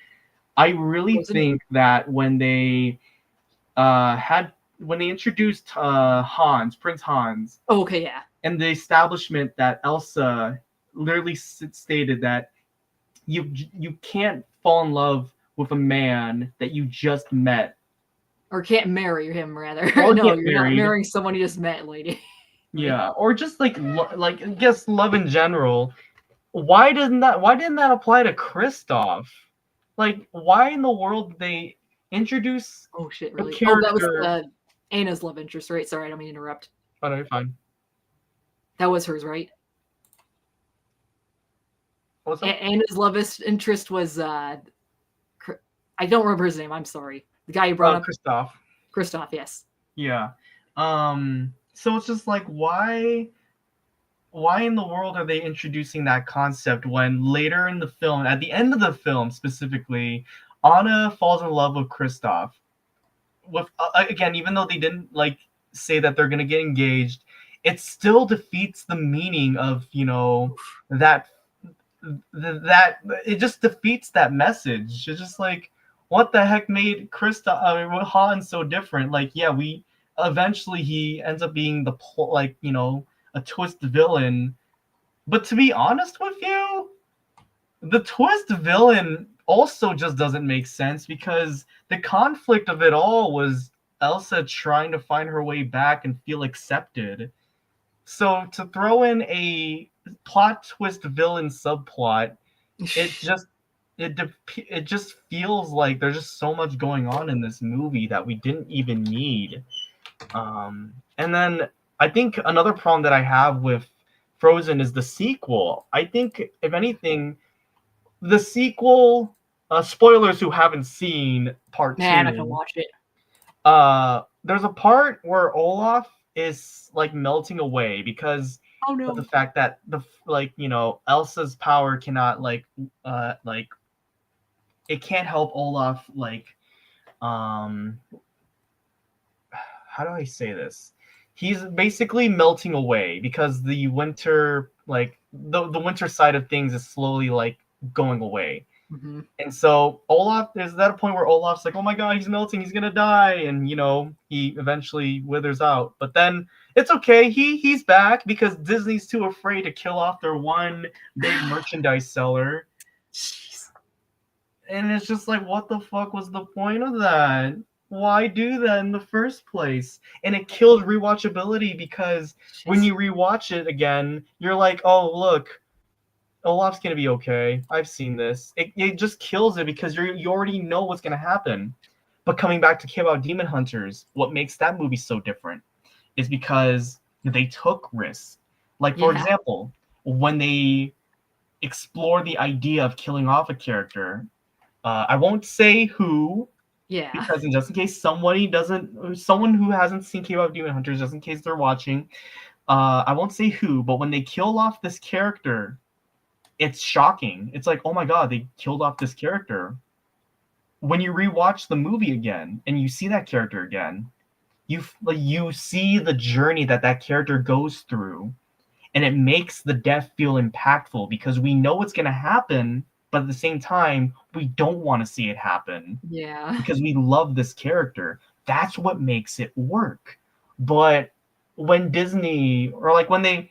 I really Wasn't it? think that when they introduced Prince Hans, Oh, okay, yeah. and the establishment that Elsa literally stated that you can't fall in love with a man that you just met. Or can't marry him, rather. Or No, get you're not married. marrying someone you just met, lady. Yeah, or just like like I guess love in general. Why didn't that apply to Kristoff? Like why in the world did they introduce Oh shit, a really? Oh, that was character? Anna's love interest, right? Sorry, I don't mean to interrupt. Oh no, you're fine. That was hers, right? What's up? Anna's love interest was I don't remember his name. I'm sorry. The guy you brought up, Kristoff. Christoph. Yes. Yeah. So it's just like why in the world are they introducing that concept when later in the film, at the end of the film specifically, Anna falls in love with Kristoff. With again, even though they didn't like say that they're gonna get engaged, it still defeats the meaning of that that it just defeats that message. It's just like what the heck made Han so different? Like yeah, we eventually he ends up being a twist villain. But to be honest with you, the twist villain also just doesn't make sense because the conflict of it all was Elsa trying to find her way back and feel accepted. So to throw in a plot twist villain subplot, it just it just feels like there's just so much going on in this movie that we didn't even need. And then I think another problem that I have with Frozen is the sequel. I think if anything, the sequel, spoilers who haven't seen part Man, I can two, watch it. there's a part where Olaf is like melting away because Oh of the no. fact that Elsa's power cannot it can't help Olaf um how do I say this? He's basically melting away because the winter the winter side of things is slowly like going away. Mm-hmm. And so Olaf, there's that a point where Olaf's like, oh my god, he's melting, he's gonna die, and he eventually withers out. But then it's okay, he's back because Disney's too afraid to kill off their one big merchandise seller. Jeez. And it's just like, what the fuck was the point of that? Why do that in the first place? And it kills rewatchability because when you rewatch it again, you're like, oh look, Olaf's gonna be okay. I've seen this. It just kills it because you already know what's gonna happen. But coming back to Kpop Demon Hunters, what makes that movie so different is because they took risks. Like for Yeah. example, when they explore the idea of killing off a character, I won't say who Yeah. because just in case someone who hasn't seen Kpop Demon Hunters, just in case they're watching, I won't say who, but when they kill off this character, it's shocking. It's like, oh my god, they killed off this character. When you rewatch the movie again and you see that character again, you see the journey that character goes through, and it makes the death feel impactful because we know what's going to happen, but at the same time, we don't want to see it happen Yeah. because we love this character. That's what makes it work. But when Disney or like when they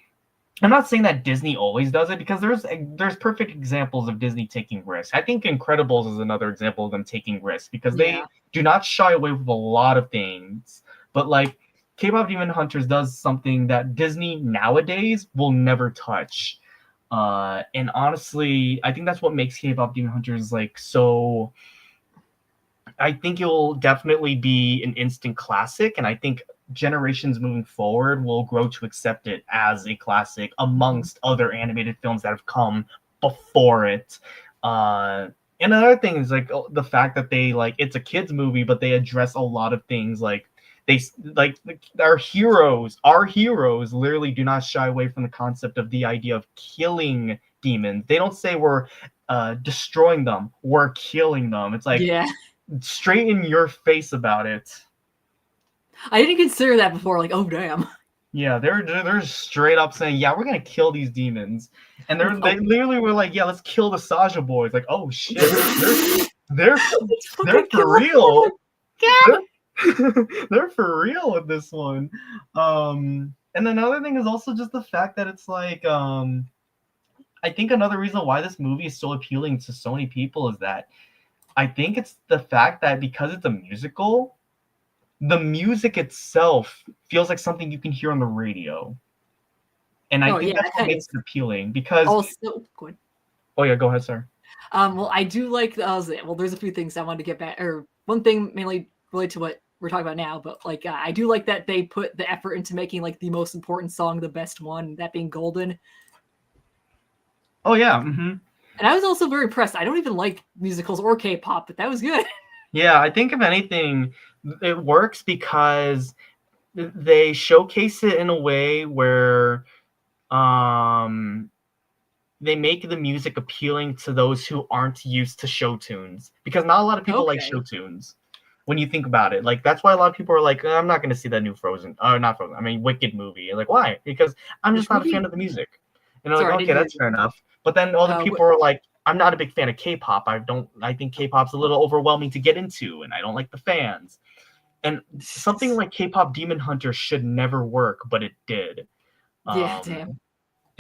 I'm not saying that Disney always does it because there's perfect examples of Disney taking risks. I think Incredibles is another example of them taking risks because they do not shy away with a lot of things. But like K-pop Demon Hunters does something that Disney nowadays will never touch. And honestly, I think that's what makes K-pop Demon Hunters like so. I think it'll definitely be an instant classic, and I think generations moving forward will grow to accept it as a classic amongst other animated films that have come before it. And another thing is like the fact that they it's a kids movie, but they address a lot of things they our heroes literally do not shy away from the concept of the idea of killing demons. They don't say we're destroying them, we're killing them. It's like Yeah. straight in your face about it. I didn't consider that before. Like, oh damn. Yeah, they're straight up saying, yeah, we're gonna kill these demons, and they literally were like, yeah, let's kill the Saja boys. Like, oh shit, they're Let's they're fucking for kill real. God. They're for real with this one. And another thing is also just the fact that it's like, I think another reason why this movie is so appealing to so many people is that I think it's the fact that because it's a musical, the music itself feels like something you can hear on the radio. And I think that's what makes it appealing because. Also, good. Oh yeah, go ahead, sir. Well, I do like well, there's a few things I wanted to get back, or one thing mainly related to what we're talking about now, but like I do like that they put the effort into making like the most important song the best one, that being Golden. Oh yeah. Mm-hmm. And I was also very impressed. I don't even like musicals or K-pop, but that was good. Yeah, I think if anything, it works because they showcase it in a way where they make the music appealing to those who aren't used to show tunes, because not a lot of people like show tunes. When you think about it, like that's why a lot of people are like, I'm not going to see that new Frozen, or not Frozen, I mean Wicked movie. Like, why? Because I'm just not a fan of the music. And they're like, okay, that's fair enough. But then other people are like, I'm not a big fan of K-pop. I think K-pop's a little overwhelming to get into, and I don't like the fans. And something like K-pop Demon Hunter should never work, but it did. Yeah, damn.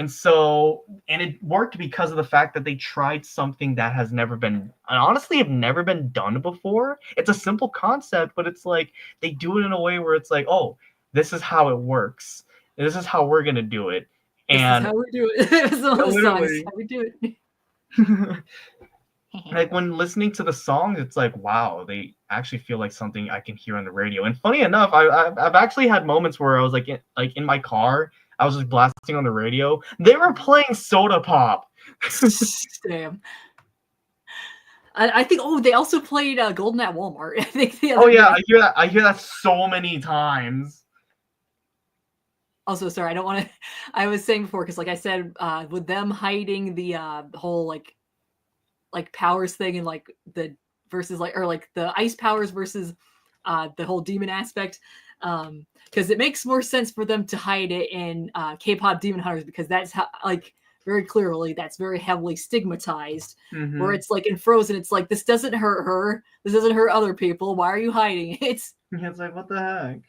And so, and it worked because of the fact that they tried something that has never been, honestly, have never been done before. It's a simple concept, but it's like they do it in a way where it's like, oh, this is how it works. This is how we're gonna do it. And this is how we do it. It was one of those songs. How we do it. Like when listening to the songs, it's like, wow, they actually feel like something I can hear on the radio. And funny enough, I've actually had moments where I was like in my car, I was just blasting on the radio. They were playing Soda Pop. Damn. I think. Oh, they also played Golden at Walmart. I think the other. Oh yeah, day. I hear that so many times. Also, sorry, I don't want to. I was saying before because, like I said, with them hiding the whole like powers thing and like the versus like, or like the ice powers versus the whole demon aspect, because it makes more sense for them to hide it in K-pop Demon Hunters, because that's how, like, very clearly that's very heavily stigmatized. Mm-hmm. Where it's like in Frozen, it's like, this doesn't hurt her, this doesn't hurt other people, why are you hiding it? It's like, what the heck?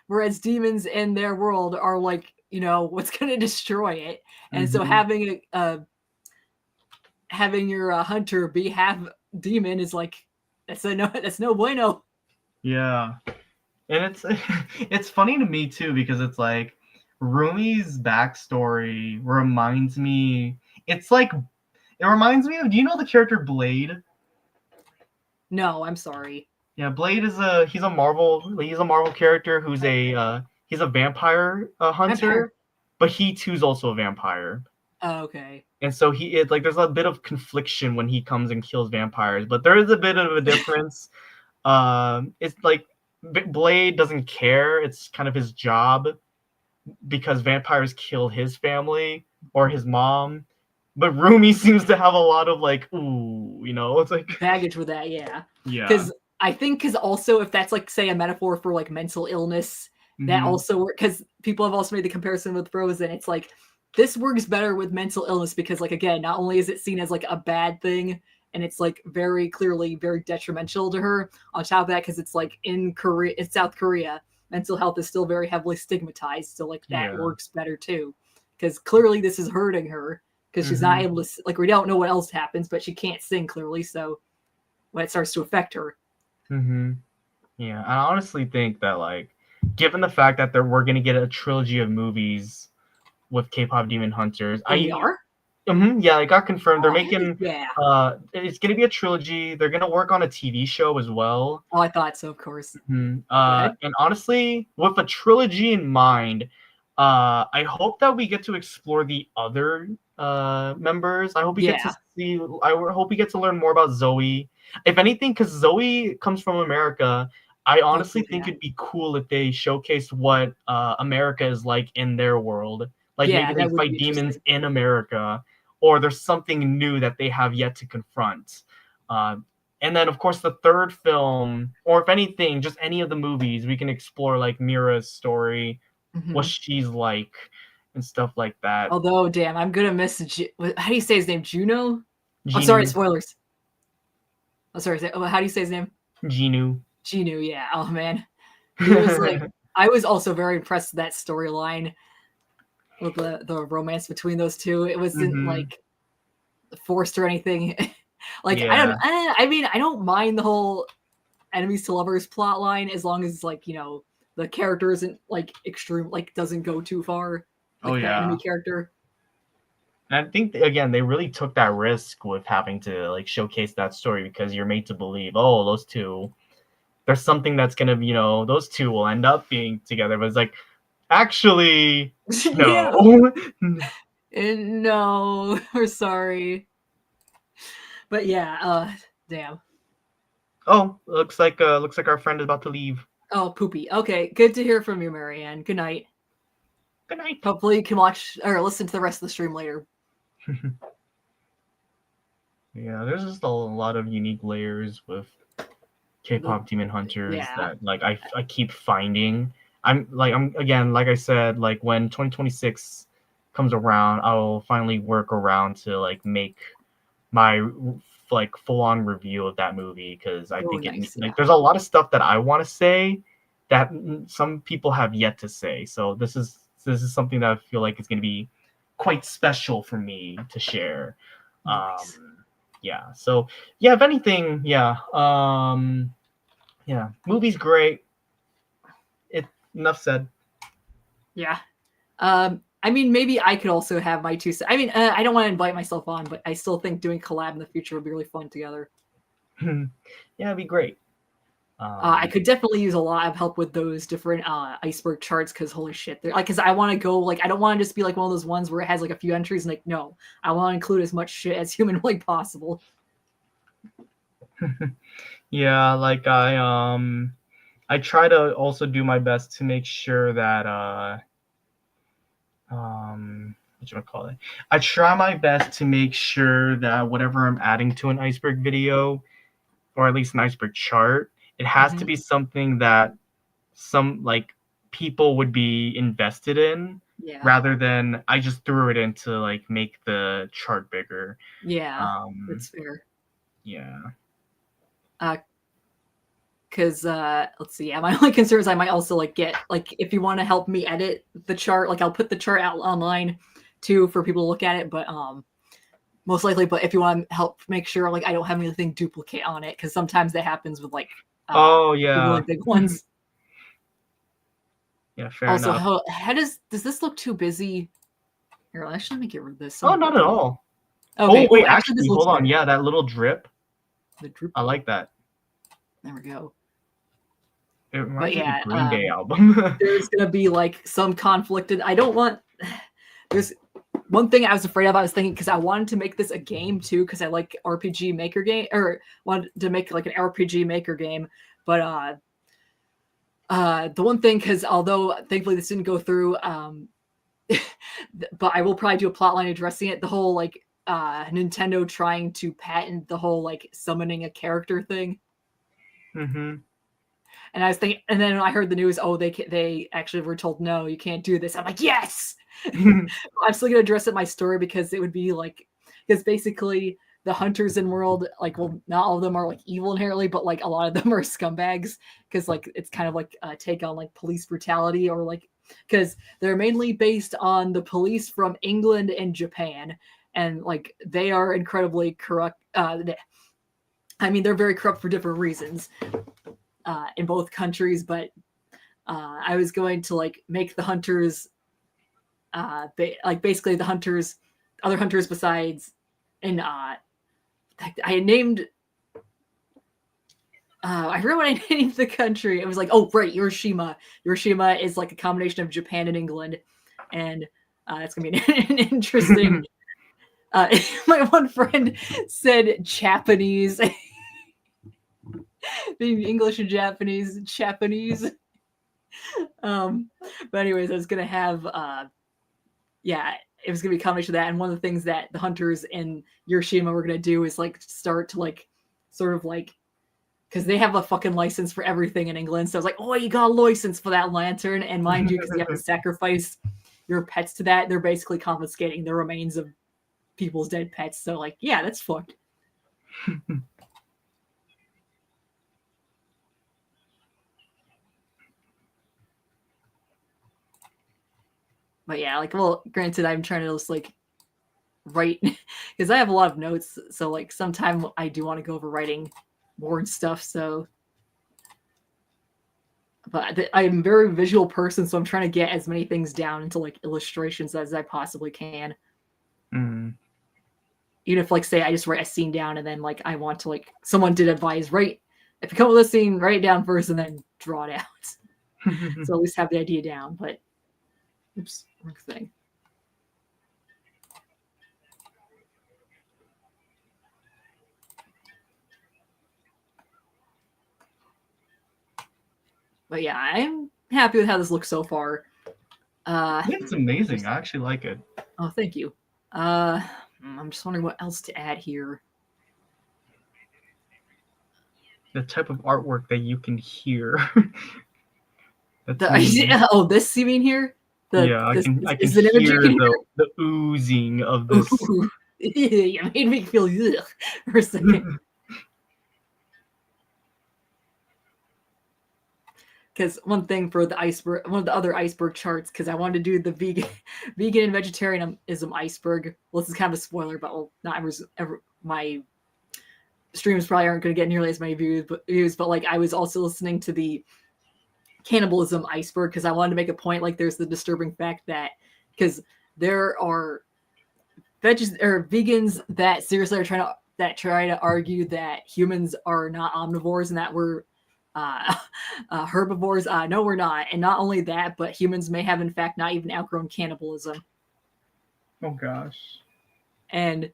Whereas demons in their world are like, you know, what's going to destroy it. And so having your hunter be half demon is like, that's no bueno. Yeah. And it's funny to me too, because it's like Rumi's backstory reminds me, it reminds me of, do you know the character Blade? No, I'm sorry. Yeah, Blade is he's a Marvel character who's he's a vampire hunter, but he too is also a vampire. Oh, okay. And so there's a bit of confliction when he comes and kills vampires, but there is a bit of a difference. It's like Blade doesn't care. It's kind of his job, because vampires kill his family or his mom. But Rumi seems to have a lot of like, ooh, you know, it's like baggage with that, yeah. Yeah. Because also if that's like, say, a metaphor for like mental illness, that also, because people have also made the comparison with Frozen. It's like, this works better with mental illness because, like, again, not only is it seen as like a bad thing, and it's like very clearly very detrimental to her, on top of that, because it's like in South Korea, mental health is still very heavily stigmatized. So like that works better too, because clearly this is hurting her, because she's not able to, like, we don't know what else happens, but she can't sing clearly. So when it starts to affect her. Yeah, I honestly think that, like, given the fact that we're going to get a trilogy of movies with K-pop Demon Hunters. We are? Yeah, it got confirmed. They're making it's going to be a trilogy. They're going to work on a TV show as well. Oh, I thought so, of course. And honestly, with a trilogy in mind, I hope that we get to explore the other members. I hope we get to see. I hope we get to learn more about Zoe. If anything, because Zoe comes from America, I honestly think it'd be cool if they showcased what America is like in their world. Like maybe they fight demons in America, or there's something new that they have yet to confront. And then, of course, the third film, or if anything, just any of the movies, we can explore like Mira's story, what she's like, and stuff like that. Although, damn, I'm gonna miss. How do you say his name? Juno? Oh, Genu, sorry, spoilers. Oh, sorry. How do you say his name? Genu. Genu, yeah. Oh man, he was like. I was also very impressed with that storyline, with the romance between those two. It wasn't like forced or anything. Like Yeah. I mean, I don't mind the whole enemies to lovers plot line as long as like the character isn't like extreme, like doesn't go too far. Like Oh the yeah. enemy character. And I think again they really took that risk with having to like showcase that story because you're made to believe, oh, those two, there's something that's gonna be, those two will end up being together. But it's like, actually, no. No, we're sorry. But yeah, damn. Oh, looks like our friend is about to leave. Oh, poopy. Okay, good to hear from you, Marianne. Good night. Good night. Hopefully you can watch or listen to the rest of the stream later. Yeah, there's just a lot of unique layers with K-pop Demon Hunters that like I keep finding. I'm again, like I said, like when 2026 comes around, I'll finally work around to like make my like full-on review of that movie because I think there's a lot of stuff that I want to say that some people have yet to say. So this is something that I feel like is going to be quite special for me to share. Nice. Yeah. So yeah, if anything, yeah. Yeah, movie's great. Enough said. Yeah. I mean, maybe I could also have my 2 cents. I mean, I don't want to invite myself on, but I still think doing collab in the future would be really fun together. Yeah, it'd be great. I could definitely use a lot of help with those different iceberg charts because holy shit, they're like, because I want to go like I don't want to just be like one of those ones where it has like a few entries and like no, I want to include as much shit as humanly possible. Yeah, like I try to also do my best to make sure that whatchamacallit? I try my best to make sure that whatever I'm adding to an iceberg video, or at least an iceberg chart, it has to be something that some like people would be invested in, rather than I just threw it in to like make the chart bigger. Yeah, that's fair. Yeah. Because let's see, yeah, my only concern is I might also like get like if you want to help me edit the chart, like I'll put the chart out online too for people to look at it, but most likely, but if you want to help make sure like I don't have anything duplicate on it, because sometimes that happens with like really big ones. Yeah, fair enough. Also, how does this look too busy? Here, actually, let me get rid of this. Oh, not at all. Okay, wait, actually, hold on. Yeah, that little drip. The drip. I like that. There we go. It reminds me of the Green Day album. There's gonna be like some conflict, and I don't want. There's one thing I was afraid of. I was thinking because I wanted to make this a game too, because I like RPG Maker game, or wanted to make like an RPG Maker game, but the one thing, because although thankfully this didn't go through, but I will probably do a plotline addressing it. The whole like Nintendo trying to patent the whole like summoning a character thing. And I was thinking, and then I heard the news. Oh, they actually were told no, you can't do this. I'm like, yes. I'm still gonna address it in my story because it would be like, because basically the hunters in world, like, well, not all of them are like evil inherently, but like a lot of them are scumbags because like it's kind of like a take on like police brutality, or like because they're mainly based on the police from England and Japan, and like they are incredibly corrupt. I mean, they're very corrupt for different reasons in both countries, but I was going to like make the hunters basically the hunters, other hunters besides, and I named I forgot what I named the country. It was like, oh right, Hiroshima. Hiroshima is like a combination of Japan and England, and it's gonna be an interesting. My one friend said Japanese. Being English and Japanese. But anyways, I was gonna have it was gonna be a combination of that, and one of the things that the hunters in Hiroshima were gonna do is like start to like sort of like, because they have a fucking license for everything in England. So I was like, oh, you got a license for that lantern, and mind you, because you have to sacrifice your pets to that, they're basically confiscating the remains of people's dead pets. So like, yeah, that's fucked. But yeah, like, well, granted, I'm trying to just like write because I have a lot of notes. So like, sometime I do want to go over writing more and stuff. So, but I'm a very visual person, so I'm trying to get as many things down into like illustrations as I possibly can. Mm. Even if, like, say I just write a scene down and then like I want to, like, someone did advise, if you come up with a scene, write it down first and then draw it out. So at least have the idea down. But oops, wrong thing. But yeah, I'm happy with how this looks so far. It's amazing. I actually like it. Oh, thank you. I'm just wondering what else to add here. The type of artwork that you can hear. This you mean here? I can hear the oozing of this. Ooh, you made me feel ugh for a second. Because one thing for the iceberg, one of the other iceberg charts, because I wanted to do the vegan and vegetarianism iceberg. Well, this is kind of a spoiler, but not my streams probably aren't going to get nearly as many views. But like, I was also listening to the cannibalism iceberg because I wanted to make a point. Like, there's the disturbing fact that because there are vegans that seriously are try to argue that humans are not omnivores and that we're herbivores. No, we're not. And not only that, but humans may have in fact not even outgrown cannibalism. Oh gosh. And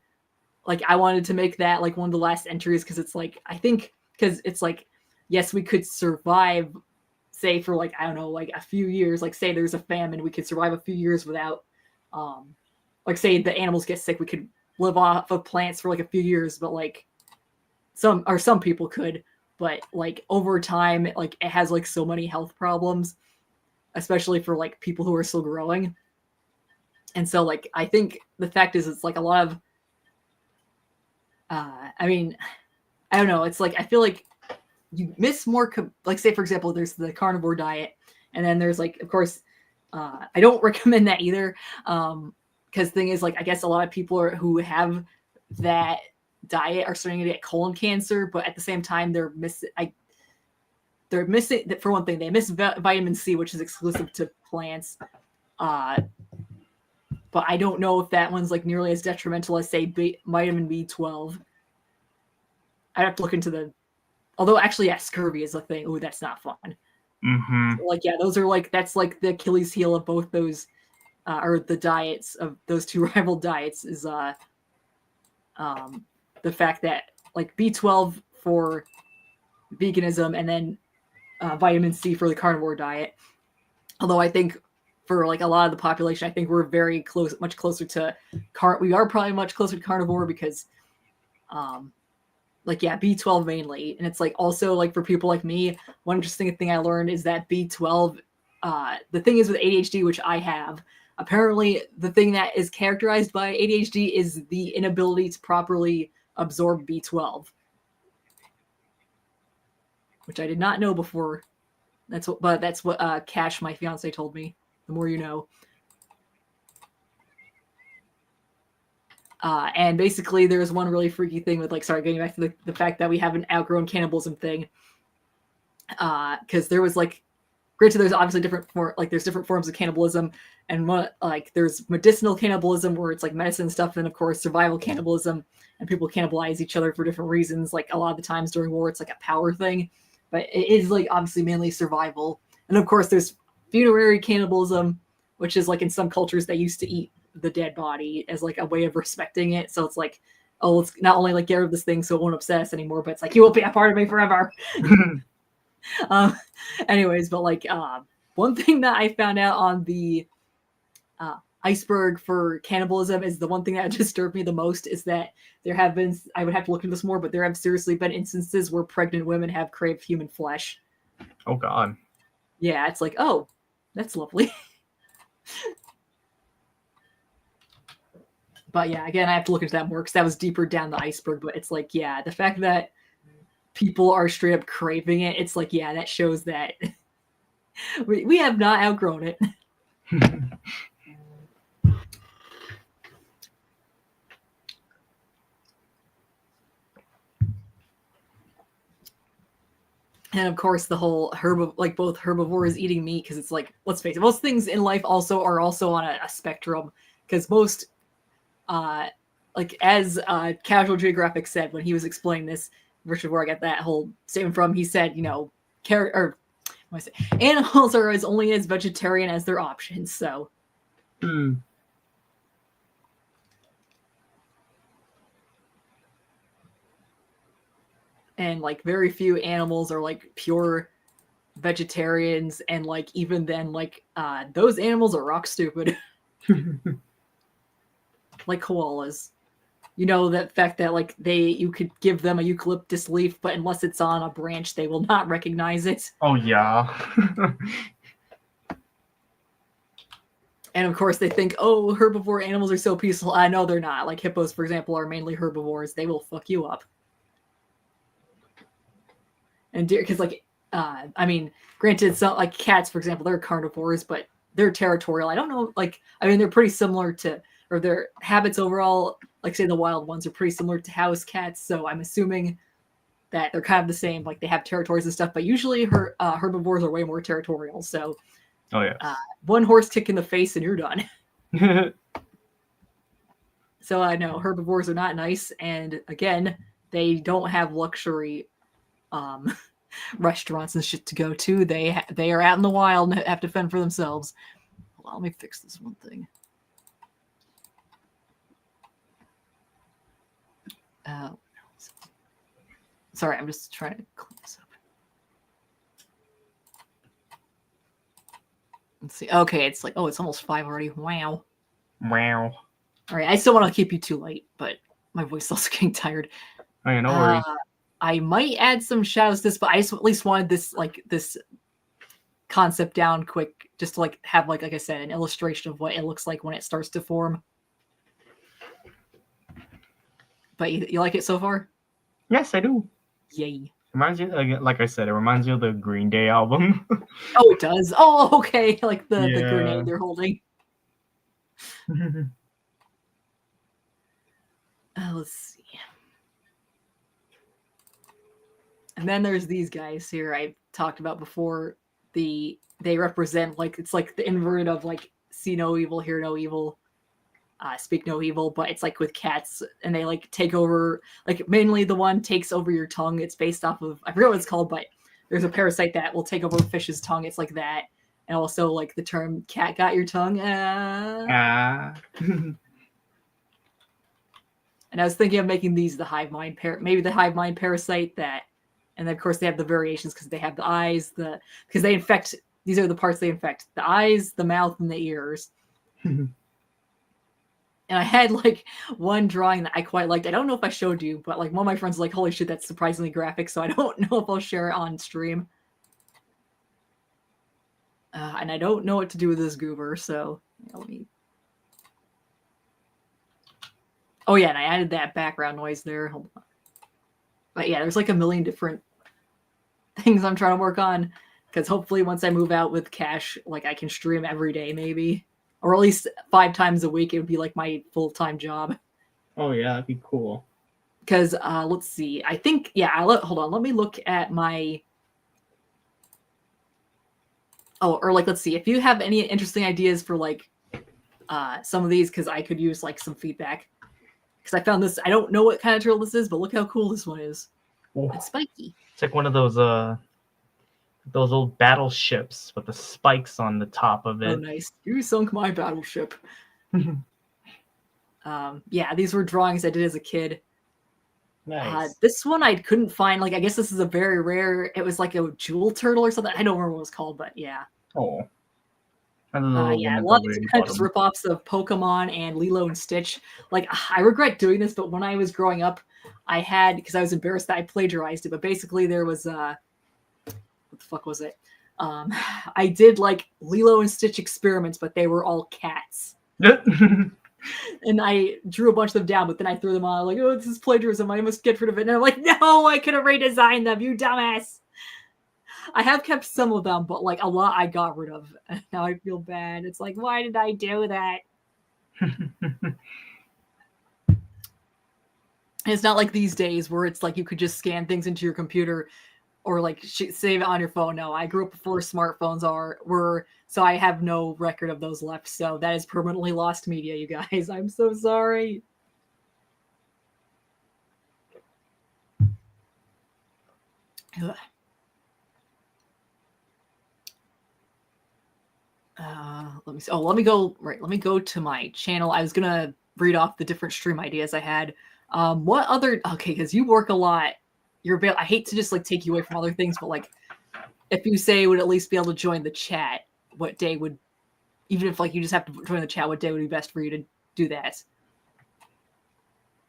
like, I wanted to make that like one of the last entries because it's like, I think because it's like, yes, we could survive, say, for like, I don't know, like a few years. Like, say there's a famine, we could survive a few years without like, say the animals get sick, we could live off of plants for like a few years, but like some people could. But like over time, like it has like so many health problems, especially for like people who are still growing. And so like, I think the fact is it's like a lot of, I mean, I don't know. It's like, I feel like you miss more, like say, for example, there's the carnivore diet. And then there's like, of course, I don't recommend that either. Because the thing is, like, I guess a lot of people who have that diet are starting to get colon cancer, but at the same time they're missing for one thing, they miss vitamin C, which is exclusive to plants. But I don't know if that one's like nearly as detrimental as say vitamin B12. I'd have to look into although actually, yeah, scurvy is a thing. Ooh, that's not fun. Mm-hmm. Like, yeah, those are like, that's like the Achilles heel of both those or the diets of those two rival diets is the fact that like B12 for veganism and then vitamin C for the carnivore diet. Although I think for like a lot of the population, I think we're very close, much closer to we are probably much closer to carnivore because like, yeah, B12 mainly. And it's like also like for people like me, one interesting thing I learned is that B12, the thing is with ADHD, which I have, apparently the thing that is characterized by ADHD is the inability to properly absorb B12, which I did not know before. That's what Cash, my fiance, told me. The more you know. And basically, there's one really freaky thing with, like, sorry, getting back to the fact that we have an outgrown cannibalism thing. Because there was, like, granted, there's obviously there's different forms of cannibalism, and like there's medicinal cannibalism where it's like medicine stuff, and then of course survival cannibalism, and people cannibalize each other for different reasons. Like a lot of the times during war, it's like a power thing, but it is like obviously mainly survival. And of course, there's funerary cannibalism, which is like in some cultures they used to eat the dead body as like a way of respecting it. So it's like, oh, let's not only like get rid of this thing so it won't upset us anymore, but it's like you won't be a part of me forever. Anyways, but like one thing that I found out on the I iceberg for cannibalism is the one thing that disturbed me the most. Is that there have been, I would have to look into this more, but there have seriously been instances where pregnant women have craved human flesh. Oh God. Yeah, it's like, oh, that's lovely. But yeah, again, I have to look into that more because that was deeper down the iceberg. But it's like, yeah, the fact that people are straight up craving it, it's like, yeah, that shows that we have not outgrown it. And of course, the whole both herbivores eating meat, because it's like, let's face it, most things in life are also on a spectrum. Because most, as Casual Geographic said when he was explaining this, which is where I got that whole statement from. He said, animals are only as vegetarian as their options. So. And like very few animals are like pure vegetarians, and like even then, like those animals are rock stupid. Like koalas, that fact that like you could give them a eucalyptus leaf, but unless it's on a branch, they will not recognize it. Oh yeah. And of course they think, oh, herbivore animals are so peaceful. I know they're not. Like hippos, for example, are mainly herbivores. They will fuck you up. And deer, because granted, some like cats, for example, they're carnivores, but they're territorial. I don't know, they're pretty similar to, or their habits overall, like say the wild ones are pretty similar to house cats. So I'm assuming that they're kind of the same. Like they have territories and stuff, but usually herbivores are way more territorial. So, oh yeah, one horse kick in the face and you're done. So I know herbivores are not nice, and again, they don't have luxury restaurants and shit to go to. They are out in the wild and have to fend for themselves. Hold on, let me fix this one thing. Sorry, I'm just trying to clean this up. Let's see. Okay, it's like, it's almost 5 already. Wow. Wow. All right, I still want to keep you too late, but my voice is also getting tired. Hey, no worries. I might add some shadows to this, but I just at least wanted this concept down quick, just to have like I said, an illustration of what it looks like when it starts to form. But you like it so far? Yes, I do. Yay. Reminds you, like I said, it reminds you of the Green Day album. Oh, it does. Oh, okay. Like the grenade they're holding. Let's see. And then there's these guys here I talked about before. They represent it's like the invert of like see no evil, hear no evil, speak no evil, but it's like with cats, and they like take over. Like mainly the one takes over your tongue. It's based off of, I forget what it's called, but there's a parasite that will take over a fish's tongue. It's like that, and also like the term "cat got your tongue." And I was thinking of making these the hive mind maybe the hive mind parasite that, and then of course they have the variations because they have the eyes, because they infect. These are the parts they infect: the eyes, the mouth, and the ears. And I had like one drawing that I quite liked. I don't know if I showed you, but like one of my friends was like, holy shit, that's surprisingly graphic. So I don't know if I'll share it on stream. And I don't know what to do with this goober, so let me. Oh yeah, and I added that background noise there. Hold on. But yeah, there's like a million different things I'm trying to work on, because hopefully once I move out with cash, like I can stream every day maybe. Or at least 5 times a week. It would be like my full-time job. Oh yeah, that'd be cool. Because let's see. I think hold on. Let me look at my. Oh, or like let's see if you have any interesting ideas for like some of these, because I could use like some feedback. Because I found this. I don't know what kind of turtle this is, but look how cool this one is. Oh. It's spiky. It's like one of those old battleships with the spikes on the top of it. Oh, nice. You sunk my battleship. Yeah, these were drawings I did as a kid. Nice. This one I couldn't find. Like, I guess this is a very rare. It was like a jewel turtle or something. I don't remember what it was called, but yeah. Oh. And the little Yeah, one a at lot the of these are very kind of just bottom. rip-offs of Pokemon and Lilo and Stitch. Like, I regret doing this, but when I was growing up, I had, because I was embarrassed that I plagiarized it, but basically there was, what the fuck was it? I did, like, Lilo and Stitch experiments, but they were all cats. And I drew a bunch of them down, but then I threw them on, like, oh, this is plagiarism, I must get rid of it. And I'm like, no, I could have redesigned them, you dumbass. I have kept some of them, but like a lot I got rid of. And now I feel bad. It's like, why did I do that? It's not like these days where it's like you could just scan things into your computer or like save it on your phone. No, I grew up before smartphones were, so I have no record of those left. So that is permanently lost media, you guys. I'm so sorry. Ugh. Let me see. Oh, let me go to my channel. I was gonna read off the different stream ideas I had. What other? Okay, because you work a lot. I hate to just like take you away from other things, but like, if you say would at least be able to join the chat, what day would, even if like you just have to join the chat, what day would be best for you to do that?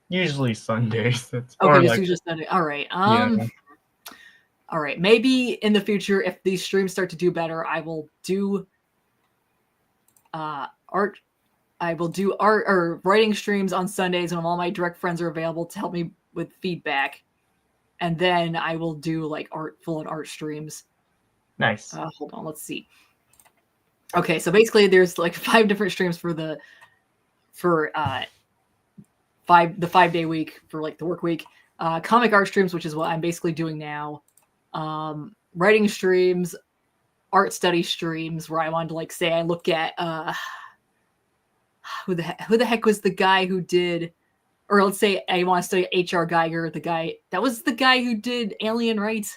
Usually Sundays. Okay, or just like, usually Sunday. All right. yeah. All right. Maybe in the future, if these streams start to do better, I will do art. I will do art or writing streams on Sundays when all my direct friends are available to help me with feedback, and then I will do like full-on art streams. Nice. Hold on, let's see. Okay, so basically, there's like 5 different streams for the 5-day week for like the work week. Comic art streams, which is what I'm basically doing now. Writing streams, art study streams, where I wanted to like say I look at who the heck was the guy who did, or let's say I want to study H.R. Geiger, that was the guy who did Alien, right?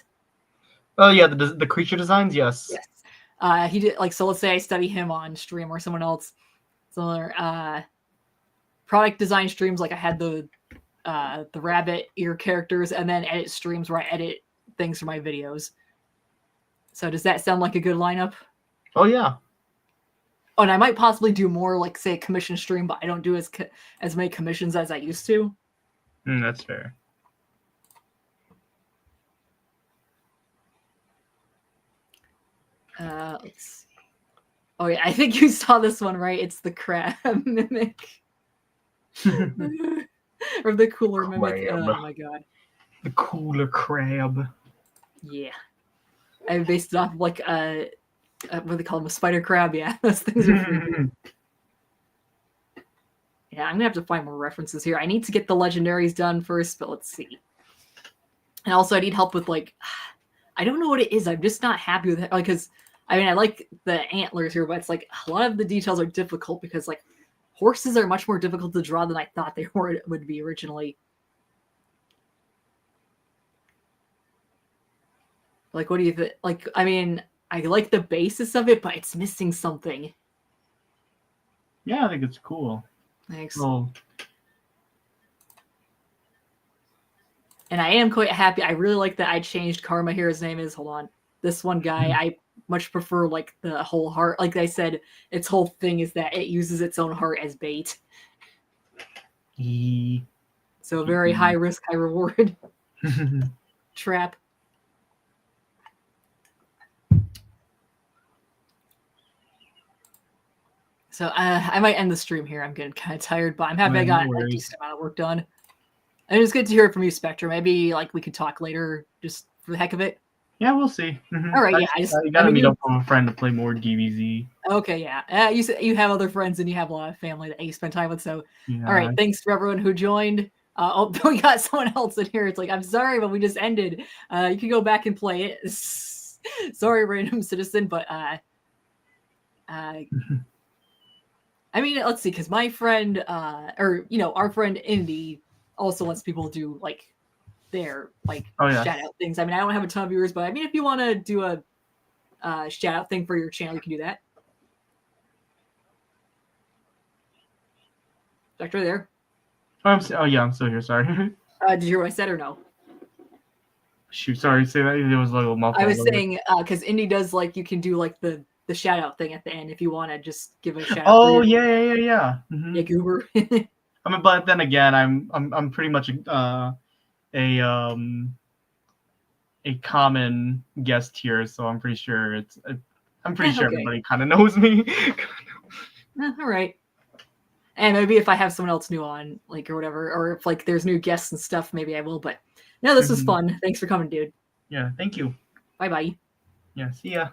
Oh yeah, the creature designs, yes. Yes. He did, like, so let's say I study him on stream or someone else. Similar product design streams, like I had the rabbit ear characters, and then edit streams where I edit things for my videos. So does that sound like a good lineup? Oh yeah. Oh, and I might possibly do more, like say a commission stream, but I don't do as many commissions as I used to. That's fair. Let's see. Oh yeah, I think you saw this one, right? It's the crab mimic. Or the cooler mimic. Crab. Oh my god. The cooler crab. Yeah. I based it off of like what do they call them? A spider crab? Yeah, those things are freaky. Yeah, I'm gonna have to find more references here. I need to get the legendaries done first, but let's see. And also I need help with like, I don't know what it is. I'm just not happy with it. Like, because I mean I like the antlers here, but it's like a lot of the details are difficult because like horses are much more difficult to draw than I thought they would be originally. Like, what do you think? Like, I mean, I like the basis of it, but it's missing something. Yeah, I think it's cool. Thanks. Oh. And I am quite happy. I really like that I changed Karma here. His name is, hold on. This one guy, I much prefer like the whole heart. Like I said, its whole thing is that it uses its own heart as bait. So very high risk, high reward trap. So I might end the stream here. I'm getting kind of tired, but I'm happy I got a decent amount of work done. And it's good to hear it from you, Spectre. Maybe like we could talk later, just for the heck of it. Yeah, we'll see. All right, yeah. I gotta meet up with a friend to play more DBZ. Okay, yeah. You have other friends and you have a lot of family that you spend time with. So, yeah. All right. Thanks for everyone who joined. Oh, we got someone else in here. It's like, I'm sorry, but we just ended. You can go back and play it. Sorry, random citizen, but I mean, let's see, because my friend, or our friend Indy also lets people do like their shout out things. I mean, I don't have a ton of viewers, but I mean, if you want to do a shout out thing for your channel, you can do that. Doctor, there? Oh yeah, I'm still here. Sorry. Did you hear what I said or no? Shoot, sorry. Say that. It was like a muffled. I was saying because Indy does like you can do like the the shout out thing at the end if you want to just give a shout out. Oh yeah. Yeah, Goober. I mean, but then again, I'm pretty much a common guest here, so I'm pretty sure I'm pretty sure Okay. everybody kind of knows me. All right. And maybe if I have someone else new on, like, or whatever, or if like there's new guests and stuff, maybe I will. But no, this was fun. Thanks for coming, dude. Yeah, thank you. Bye bye. Yeah, see ya.